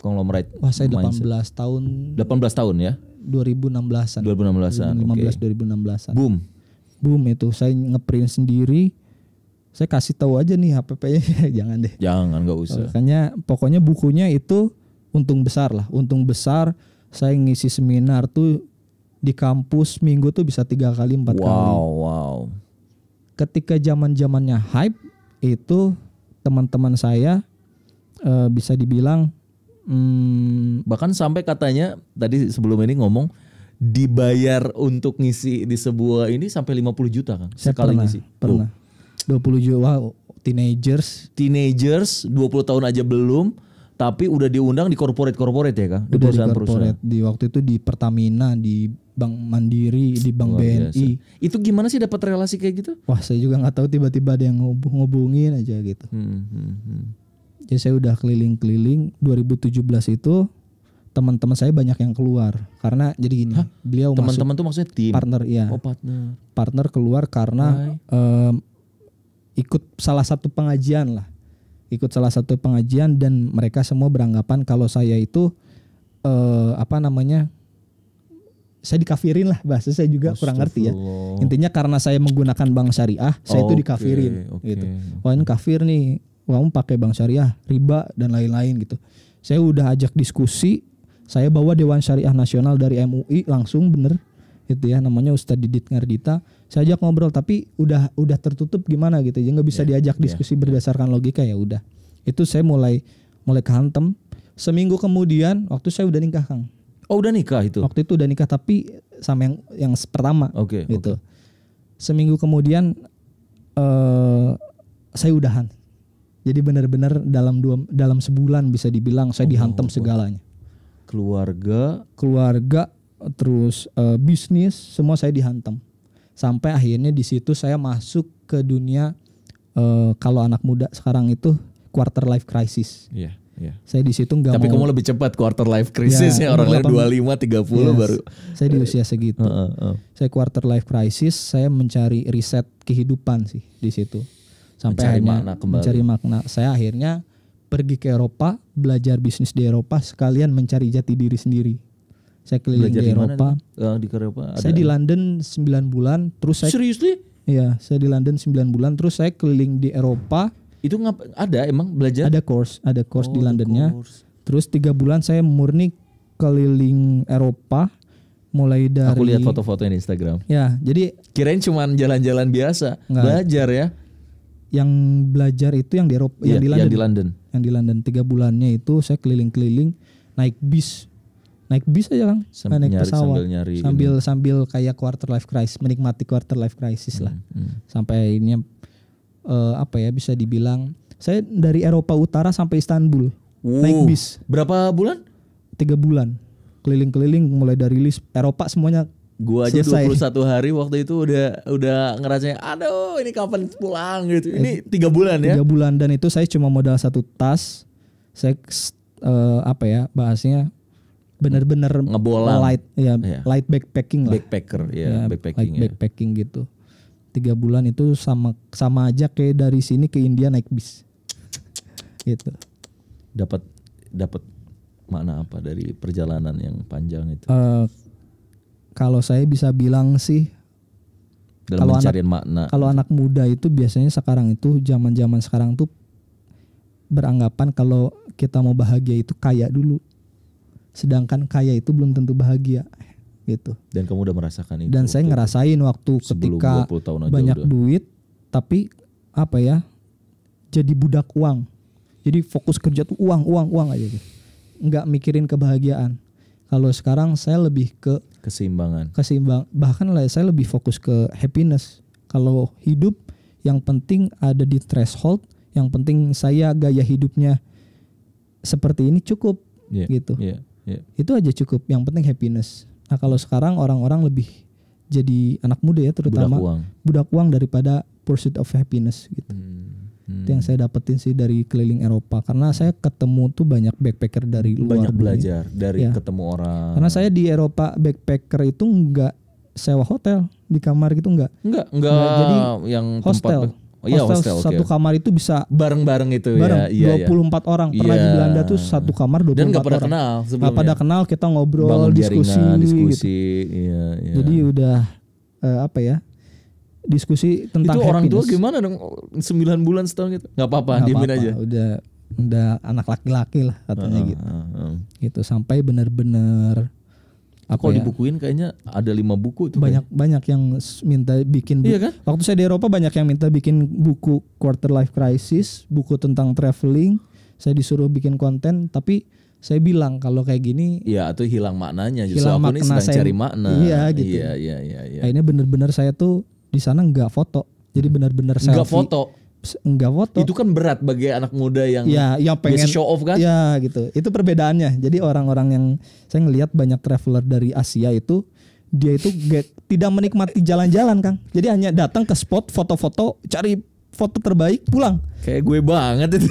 Conglomerate. Wah, saya 18 Mindset. tahun. 18 tahun ya? 2016-an. 2016-an. 2015-2016-an. Boom. Boom itu saya ngeprint sendiri. Saya kasih tahu aja nih HPP-nya jangan deh. Jangan, nggak usah. Makanya pokoknya bukunya itu untung besar lah, untung besar. Saya ngisi seminar tuh di kampus minggu tuh bisa 3 kali 4 kali. Wow. Ketika zaman-zamannya hype itu teman-teman saya bisa dibilang Bahkan sampai katanya tadi sebelum ini ngomong dibayar untuk ngisi di sebuah ini sampai 50 juta Kang. saya Sekali pernah, ngisi. pernah. 20 juta, wow, Teenagers 20 tahun aja belum, tapi udah diundang di corporate ya Kang, di udah di perusahaan-perusahaan. corporate, di waktu itu di Pertamina, di Bank Mandiri, di Bank Luar BNI. biasa. Itu gimana sih dapat relasi kayak gitu? Wah, saya juga nggak tahu, tiba-tiba ada yang ngubungin aja gitu. Jadi saya udah keliling-keliling. 2017 itu teman-teman saya banyak yang keluar karena jadi gini. Beliau Teman-teman tuh maksudnya tim. partner, ya. Oh, partner. Partner keluar karena ikut salah satu pengajian lah. Ikut salah satu pengajian dan mereka semua beranggapan kalau saya itu saya dikafirin lah, bahasa saya juga kurang ngerti ya. Astagfirullah. Intinya karena saya menggunakan bank syariah, saya itu dikafirin gitu. Wah, ini kafir nih, kamu pakai bank syariah, riba dan lain-lain gitu. Saya udah ajak diskusi, saya bawa Dewan Syariah Nasional dari MUI langsung bener gitu ya, namanya Ustadz Didit Ngardita. Saya ajak ngobrol tapi udah tertutup gimana gitu, jadi nggak bisa diajak diskusi berdasarkan logika. Ya udah, itu saya mulai kehantem. Seminggu kemudian waktu saya udah nikah Kang. Oh, udah nikah itu? Waktu itu udah nikah tapi sama yang pertama. Oke. Gitu. Seminggu kemudian saya udahan. Jadi benar-benar dalam sebulan bisa dibilang saya dihantam segalanya. Keluarga, terus bisnis, semua saya dihantam. Sampai akhirnya di situ saya masuk ke dunia kalau anak muda sekarang itu quarter life crisis. Iya. Saya di situ nggak mau. Tapi kamu lebih cepat quarter life crisis ya, orang lain 25, 30 baru. Saya di usia segitu. Saya quarter life crisis, saya mencari riset kehidupan sih di situ. Sampai akhirnya mencari makna. Saya akhirnya pergi ke Eropa, belajar bisnis di Eropa sekalian mencari jati diri sendiri. Saya keliling di Eropa. Di Eropa. Saya di London 9 bulan, terus saya Seriously? Iya, saya di London 9 bulan, terus saya keliling di Eropa. Itu ada emang belajar? Ada course di Londonnya. Terus 3 bulan saya murni keliling Eropa, mulai dari. Aku lihat foto-fotonya di Instagram. Ya, jadi kirain cuman jalan-jalan biasa, belajar ya. Yang belajar itu yang di Eropa, yang di London. Yang di London 3 bulannya itu saya keliling-keliling naik bis aja Kang, naik pesawat sambil kayak quarter life crisis, menikmati quarter life crisis lah. Sampai akhirnya bisa dibilang saya dari Eropa Utara sampai Istanbul naik bis. Berapa bulan? 3 bulan keliling-keliling mulai dari Eropa semuanya. Gua aja 21 hari waktu itu udah ngerasain aduh ini kapan pulang gitu. Ini 3 bulan ya. 3 bulan dan itu saya cuma modal 1 tas. Saya bahasnya benar-benar ngebolang. Light backpacking lah. Backpacker backpacking gitu. 3 bulan itu sama aja kayak dari sini ke India naik bis. Gitu. Dapat makna apa dari perjalanan yang panjang itu? Kalau saya bisa bilang sih dalam mencari makna. Kalau anak muda itu biasanya sekarang itu zaman sekarang tuh beranggapan kalau kita mau bahagia itu kaya dulu. Sedangkan kaya itu belum tentu bahagia gitu. Dan kamu udah merasakan itu. Dan saya ngerasain waktu ketika banyak duit tapi jadi budak uang. Jadi fokus kerja tuh uang aja gitu. Nggak mikirin kebahagiaan. Kalau sekarang saya lebih ke Keseimbangan. bahkan lah saya lebih fokus ke happiness. Kalau hidup yang penting ada di threshold, yang penting saya gaya hidupnya seperti ini cukup gitu. Itu aja cukup, yang penting happiness. Nah kalau sekarang orang-orang lebih jadi anak muda ya terutama budak uang daripada pursuit of happiness gitu. Itu yang saya dapetin sih dari keliling Eropa, karena saya ketemu tuh banyak backpacker dari luar banyak belajar dari Ya. ketemu orang. Karena saya di Eropa backpacker itu enggak sewa hotel di kamar gitu, enggak. Enggak jadi yang hostel. tempat. Oh iya hostel. Satu kamar itu bisa bareng-bareng itu bareng, ya. 24 orang. Pernah di Belanda tuh satu kamar 24 orang. Dan enggak pada kenal sebelumnya. Enggak pada kenal, kita ngobrol, Bangun diskusi gitu. Iya. Jadi udah diskusi tentang itu orang tua happiness. gimana dong 9 bulan setahun gitu? Enggak apa-apa, diemin aja. Udah anak laki-laki lah katanya gitu. Gitu sampai benar-benar Kok dibukuin kayaknya ada 5 buku tuh. Banyak yang minta bikin buku. Iya kan? Waktu saya di Eropa banyak yang minta bikin buku quarter life crisis, buku tentang traveling. Saya disuruh bikin konten, tapi saya bilang kalau kayak gini iya atau hilang maknanya, justru hilang aku ini makna sedang cari makna. Iya gitu. Iya. Akhirnya benar-benar saya tuh di sana nggak foto. Jadi benar-benar selfie. Enggak foto. Itu kan berat bagi anak muda yang yang pengen show off kan? Ya gitu. Itu perbedaannya. Jadi orang-orang yang saya ngelihat banyak traveler dari Asia itu dia itu tidak menikmati jalan-jalan, Kang. Jadi hanya datang ke spot foto-foto, cari foto terbaik, pulang. Kayak gue banget itu.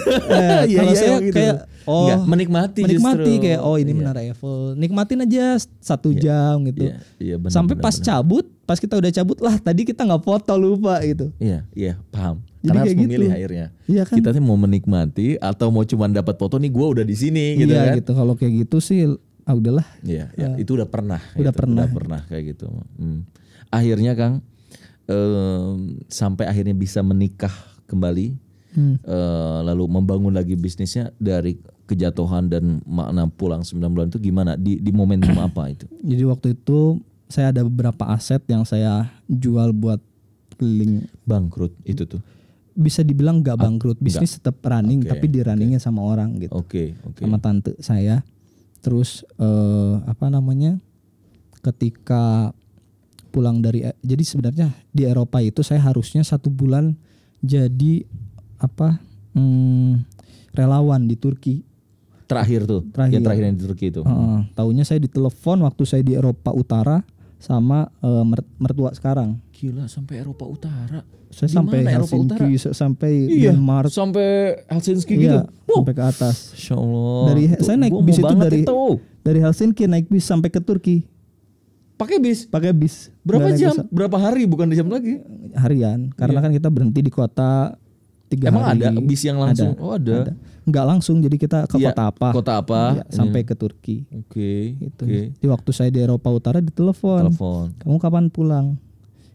Kalau saya gitu. kayak Nggak, menikmati justru. Kayak ini Menara Eiffel. Nikmatin aja 1 jam gitu. Iya, benar, sampai pas cabut, pas kita udah cabut lah tadi kita nggak foto, lupa gitu. Iya, paham. Jadi karena harus kayak memilih gitu. akhirnya. Iya kan? Kita tuh mau menikmati atau mau cuman dapat foto nih gue udah di sini gitu kan. Gitu. Kalau kayak gitu sih udahlah. Iya, itu udah pernah. Udah pernah kayak gitu. Akhirnya Kang sampai akhirnya bisa menikah kembali. Lalu membangun lagi bisnisnya dari kejatuhan dan makna pulang 9 bulan itu gimana? Di momentum apa itu? Jadi waktu itu saya ada beberapa aset yang saya jual buat keliling. Bangkrut itu tuh. Bisa dibilang nggak bangkrut, bisnis tetap running, tapi di runningin sama orang gitu. Oke. Sama tante saya. Terus ketika pulang dari, jadi sebenarnya di Eropa itu saya harusnya 1 bulan jadi relawan di Turki. Terakhir tuh, yang terakhir yang di Turki itu. Taunya saya ditelepon waktu saya di Eropa Utara sama mertua sekarang. Gila, sampai Eropa Utara. Saya sampai Helsinki, sampai Denmark, sampai Helsinki gitu. Sampai ke atas. Insya Allah. Saya naik bis itu dari Helsinki naik bis sampai ke Turki. Pakai bis. Berapa Nggak jam? Berapa hari? Bukan jam lagi. Harian. Karena kan kita berhenti di kota 3 Emang hari. ada bis yang langsung? Ada. Enggak langsung, jadi kita ke kota apa? Kota apa? Sampai ke Turki. Oke. Di waktu saya di Eropa Utara ditelepon. Kamu kapan pulang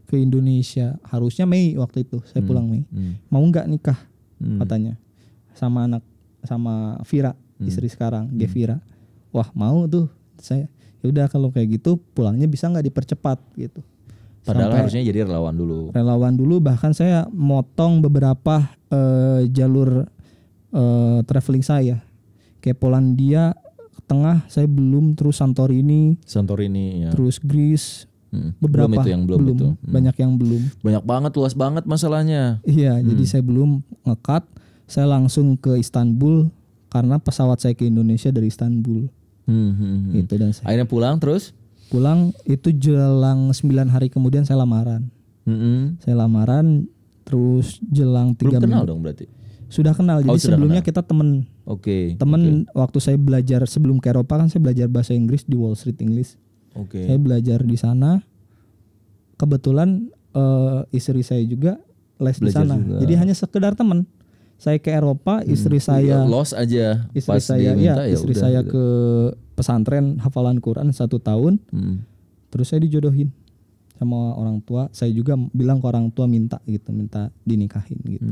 ke Indonesia? Harusnya Mei waktu itu. Saya pulang Mei. Mau nggak nikah? Katanya. Sama Vira, istri sekarang, Gevira. Wah, mau tuh. Saya, ya udah kalau kayak gitu pulangnya bisa nggak dipercepat gitu. Padahal harusnya jadi relawan dulu. Bahkan saya motong beberapa jalur traveling saya. Kayak Polandia tengah saya belum, terus Santorini ya. Terus Greece. Beberapa belum itu. Banyak yang belum. Banyak banget, luas banget masalahnya. Iya, jadi saya belum nge-cut. Saya langsung ke Istanbul karena pesawat saya ke Indonesia dari Istanbul. Itu dan saya akhirnya pulang itu jelang 9 hari kemudian saya lamaran. Saya lamaran terus jelang 3 belum kenal minggu. dong berarti. Sudah kenal. Jadi sebelumnya kita temen. Waktu saya belajar sebelum ke Eropa kan saya belajar bahasa Inggris di Wall Street English. Saya belajar di sana. Kebetulan istri saya juga les di sana. Jadi hanya sekedar teman. Saya ke Eropa, istri saya los aja. Istri saya ke pesantren hafalan Quran 1 tahun. Terus saya dijodohin sama orang tua. Saya juga bilang ke orang tua minta dinikahin gitu.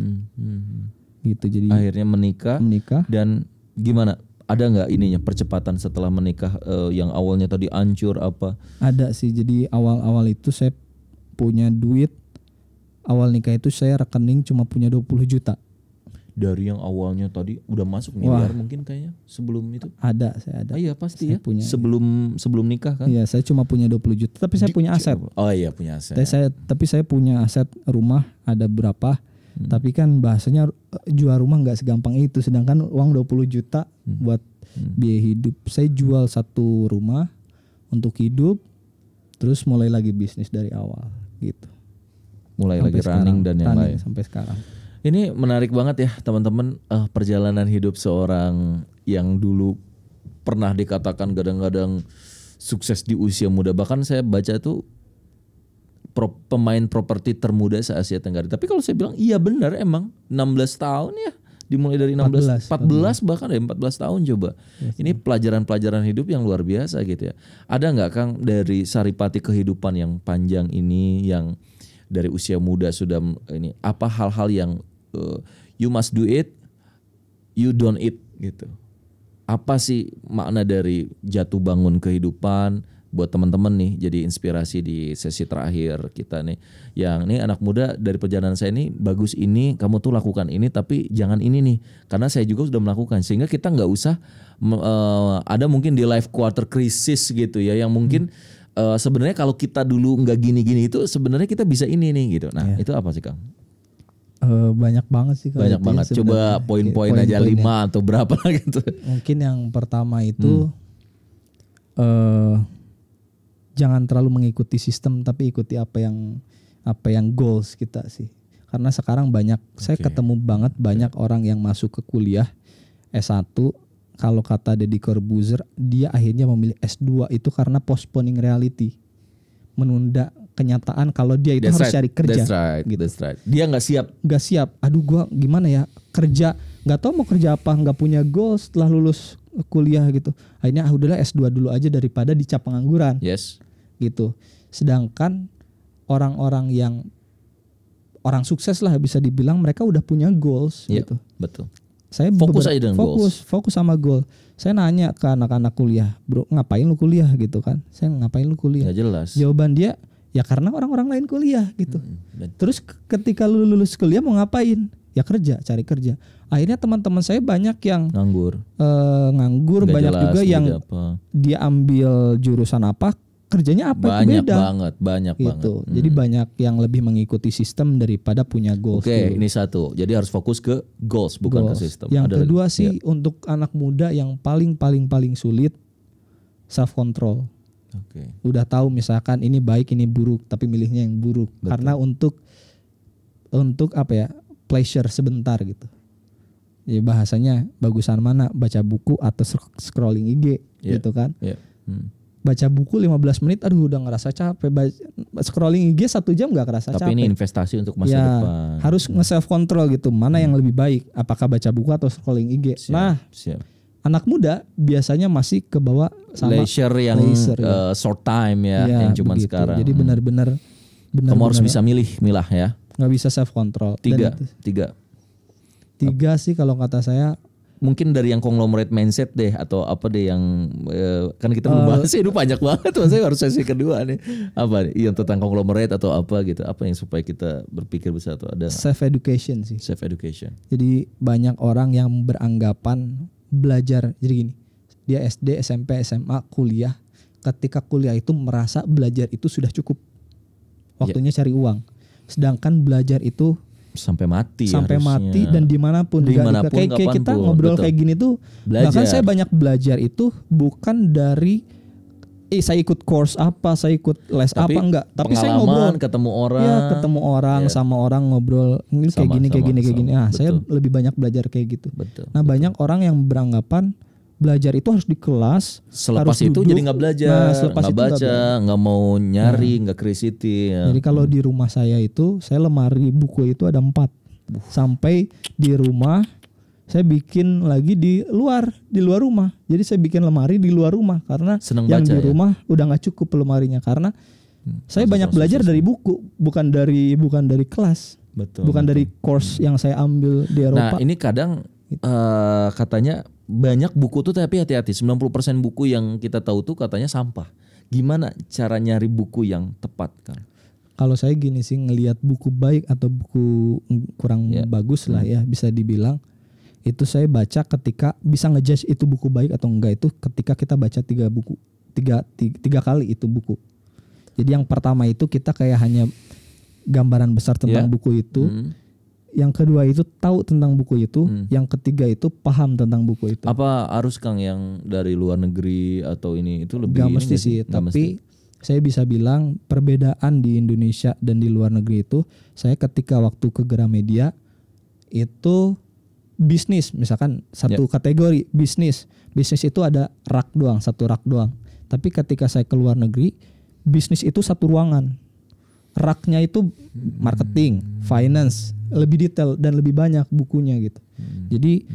Gitu, jadi akhirnya menikah. Dan gimana? Ada nggak ininya percepatan setelah menikah yang awalnya tadi hancur apa? Ada sih. Jadi awal itu saya punya duit. Awal nikah itu saya rekening cuma punya 20 juta. 20 dari yang awalnya tadi udah masuk miliar mungkin kayaknya sebelum itu? Saya ada. Iya pasti Saya ya. punya. Sebelum nikah kan? Iya, saya cuma punya 20 juta, tapi saya punya aset. Oh iya punya aset. Tapi saya punya aset rumah ada berapa. Tapi kan bahasanya jual rumah nggak segampang itu. Sedangkan uang 20 juta buat biaya hidup. Saya jual satu rumah untuk hidup, terus mulai lagi bisnis dari awal gitu. Mulai Sampai lagi running dan yang lain. Sampai sekarang. Ini menarik banget ya teman-teman, perjalanan hidup seorang yang dulu pernah dikatakan kadang-kadang sukses di usia muda. Bahkan saya baca tuh pemain properti termuda se-Asia Tenggara. Tapi kalau saya bilang iya benar emang 16 tahun ya. Dimulai dari 14 bahkan ya 14 tahun coba. Yes, ini pelajaran-pelajaran hidup yang luar biasa gitu ya. Ada nggak Kang dari saripati kehidupan yang panjang ini yang dari usia muda sudah ini apa hal-hal yang you must do it, you don't eat gitu. Apa sih makna dari jatuh bangun kehidupan buat teman-teman nih jadi inspirasi di sesi terakhir kita nih. Yang nih anak muda dari perjalanan saya ini bagus ini, kamu tuh lakukan ini tapi jangan ini nih. Karena saya juga sudah melakukan sehingga kita nggak usah ada mungkin di life quarter crisis gitu ya yang mungkin sebenarnya kalau kita dulu nggak gini-gini itu sebenarnya kita bisa ini nih gitu. Nah itu apa sih Kang? Banyak banget sih. Banyak banget. Coba poin-poin aja 5 atau berapa gitu. Mungkin yang pertama itu jangan terlalu mengikuti sistem tapi ikuti apa yang goals kita sih. Karena sekarang saya ketemu banyak orang yang masuk ke kuliah S1, kalau kata Deddy Corbuzier dia akhirnya memilih S2 itu karena postponing reality. Menunda kenyataan kalau dia itu harus cari kerja. That's right. Dia nggak siap. Aduh gua gimana ya kerja, nggak tahu mau kerja apa, nggak punya goal setelah lulus kuliah gitu. Akhirnya udahlah S2 dulu aja daripada dicap pengangguran. Yes. Gitu. Sedangkan orang-orang yang orang sukses lah bisa dibilang mereka udah punya goals gitu. Betul. Saya fokus aja dengan goals. Fokus sama goal. Saya nanya ke anak-anak kuliah, bro ngapain lu kuliah gitu kan? Saya ngapain lu kuliah? Nggak jelas. Jawaban dia ya karena orang-orang lain kuliah gitu. Terus ketika lu lulus kuliah mau ngapain? Ya kerja, cari kerja. Akhirnya teman-teman saya banyak yang nganggur, nggak banyak jelas, juga yang dia ambil jurusan apa, kerjanya apa banyak beda. Banyak gitu. banget. Jadi banyak yang lebih mengikuti sistem daripada punya goals. Oke, ini satu. Jadi harus fokus ke goals bukan ke sistem. Yang kedua sih untuk anak muda yang paling sulit self control. Oke. Udah tahu misalkan ini baik ini buruk tapi milihnya yang buruk. Betul. Karena untuk apa ya? Pleasure sebentar gitu. Ya bahasanya bagusan mana baca buku atau scrolling IG gitu kan. Baca buku 15 menit aduh udah ngerasa capek. Scrolling IG 1 jam gak kerasa capek. Tapi ini investasi untuk masa depan. Harus nge-self control gitu. Mana yang lebih baik? Apakah baca buku atau scrolling IG? Siap. Anak muda biasanya masih kebawa sama leisure yang short time ya yang cuma sekarang. Jadi benar-benar kamu harus bisa milah ya. Nggak bisa self control. Tiga sih kalau kata saya. Mungkin dari yang conglomerate mindset deh atau apa deh yang kan kita belum bahas itu banyak banget. Saya harus sesi kedua nih. Apa nih yang tentang conglomerate atau apa gitu. Apa yang supaya kita berpikir besar atau ada self education sih. Self education. Jadi banyak orang yang beranggapan belajar jadi gini. Dia SD, SMP, SMA, kuliah. Ketika kuliah itu merasa belajar itu sudah cukup. Waktunya cari uang. Sedangkan belajar itu sampai mati dan dimanapun kayak kita ngobrol kayak gini tuh belajar. Bahkan saya banyak belajar itu bukan dari saya ikut course apa, saya ikut les apa enggak, tapi saya ngobrol ketemu orang sama orang ngobrol kayak gini. Nah, saya lebih banyak belajar kayak gitu. Banyak orang yang beranggapan belajar itu harus di kelas. Selepas harus itu duduk, jadi nggak belajar, nggak baca, nggak mau nyari, nggak curiosity. Jadi kalau di rumah saya itu, saya lemari buku itu ada 4. Sampai di rumah saya bikin lagi di luar rumah. Jadi saya bikin lemari di luar rumah karena seneng yang baca, di rumah udah nggak cukup lemarinya karena saya banyak belajar dari buku, bukan dari kelas, bukan dari course yang saya ambil di Eropa. Nah ini kadang katanya banyak buku tuh tapi hati-hati 90% buku yang kita tahu tuh katanya sampah. Gimana cara nyari buku yang tepat Kang? Kalau saya gini sih ngelihat buku baik atau buku kurang bagus lah ya bisa dibilang. Itu saya baca ketika bisa ngejudge itu buku baik atau enggak itu ketika kita baca 3 buku. Tiga kali itu buku. Jadi yang pertama itu kita kayak hanya gambaran besar tentang buku itu. Yang kedua itu tahu tentang buku itu. Yang ketiga itu paham tentang buku itu. Apa harus Kang yang dari luar negeri atau ini itu lebih? Gak mesti sih, tapi saya bisa bilang perbedaan di Indonesia dan di luar negeri itu, saya ketika waktu ke Gramedia itu bisnis, misalkan satu kategori bisnis itu ada satu rak doang. Tapi ketika saya ke luar negeri, bisnis itu satu ruangan, raknya itu marketing, finance, lebih detail dan lebih banyak bukunya gitu. Jadi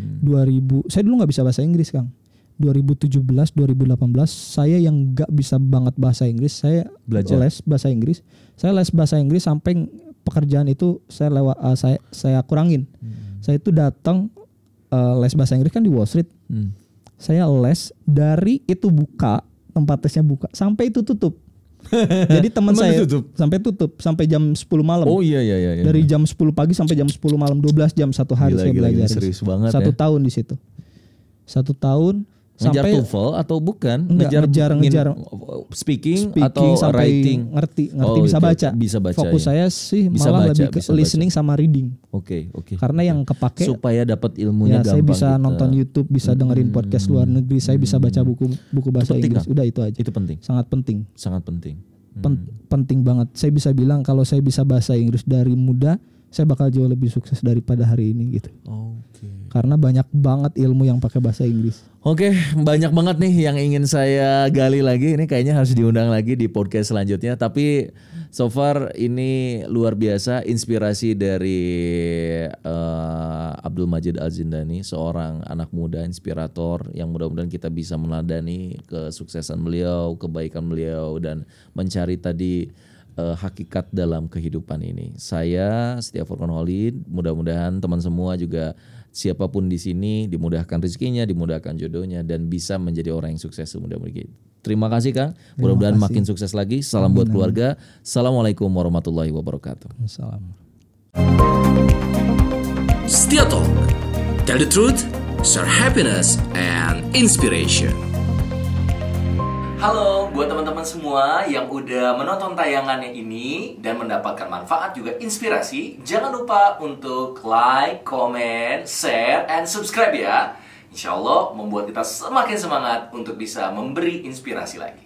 saya dulu nggak bisa bahasa Inggris, Kang. 2017, 2018 saya yang nggak bisa banget bahasa Inggris, saya belajar les bahasa Inggris. Saya les bahasa Inggris sampai pekerjaan itu saya kurangin. Saya itu datang les bahasa Inggris kan di Wall Street. Saya les dari itu buka, tempat lesnya buka sampai itu tutup. Jadi teman saya tutup sampai jam 10 malam. Oh iya. Dari jam 10 pagi sampai jam 10 malam, 12 jam satu hari saya belajar. Serius banget. 1 tahun di situ. 1 tahun ngejar sampai TOEFL atau bukan? Ngejar speaking atau sampai writing? Ngerti bisa baca. Bisa baca. Fokus saya sih bisa malah baca, lebih ke listening sama reading. Oke. Karena yang kepake supaya dapat ilmunya gampang. Saya bisa nonton YouTube, bisa dengerin podcast luar negeri, saya bisa baca buku bahasa Inggris. Udah itu aja. Itu penting. Sangat penting. Penting banget. Saya bisa bilang kalau saya bisa bahasa Inggris dari muda, saya bakal jauh lebih sukses daripada hari ini gitu. Karena banyak banget ilmu yang pakai bahasa Inggris. Oke, banyak banget nih yang ingin saya gali lagi. Ini kayaknya harus diundang lagi di podcast selanjutnya. Tapi so far ini luar biasa inspirasi dari Abdul Majid Al-Zindani, seorang anak muda inspirator yang mudah-mudahan kita bisa meneladani kesuksesan beliau, kebaikan beliau dan mencari tadi hakikat dalam kehidupan ini. Saya Setia Furqan Khalid, mudah-mudahan teman semua juga siapapun di sini dimudahkan rezekinya, dimudahkan jodohnya dan bisa menjadi orang yang sukses semudah mungkin. Terima kasih Kang. Mudah-mudahan makin sukses lagi. Salam buat keluarga. Assalamualaikum warahmatullahi wabarakatuh. Assalamualaikum. Setia Talk. Tell the truth, share happiness and inspiration. Halo buat teman-teman semua yang udah menonton tayangannya ini dan mendapatkan manfaat juga inspirasi. Jangan lupa untuk like, comment, share, and subscribe ya. Insya Allah membuat kita semakin semangat untuk bisa memberi inspirasi lagi.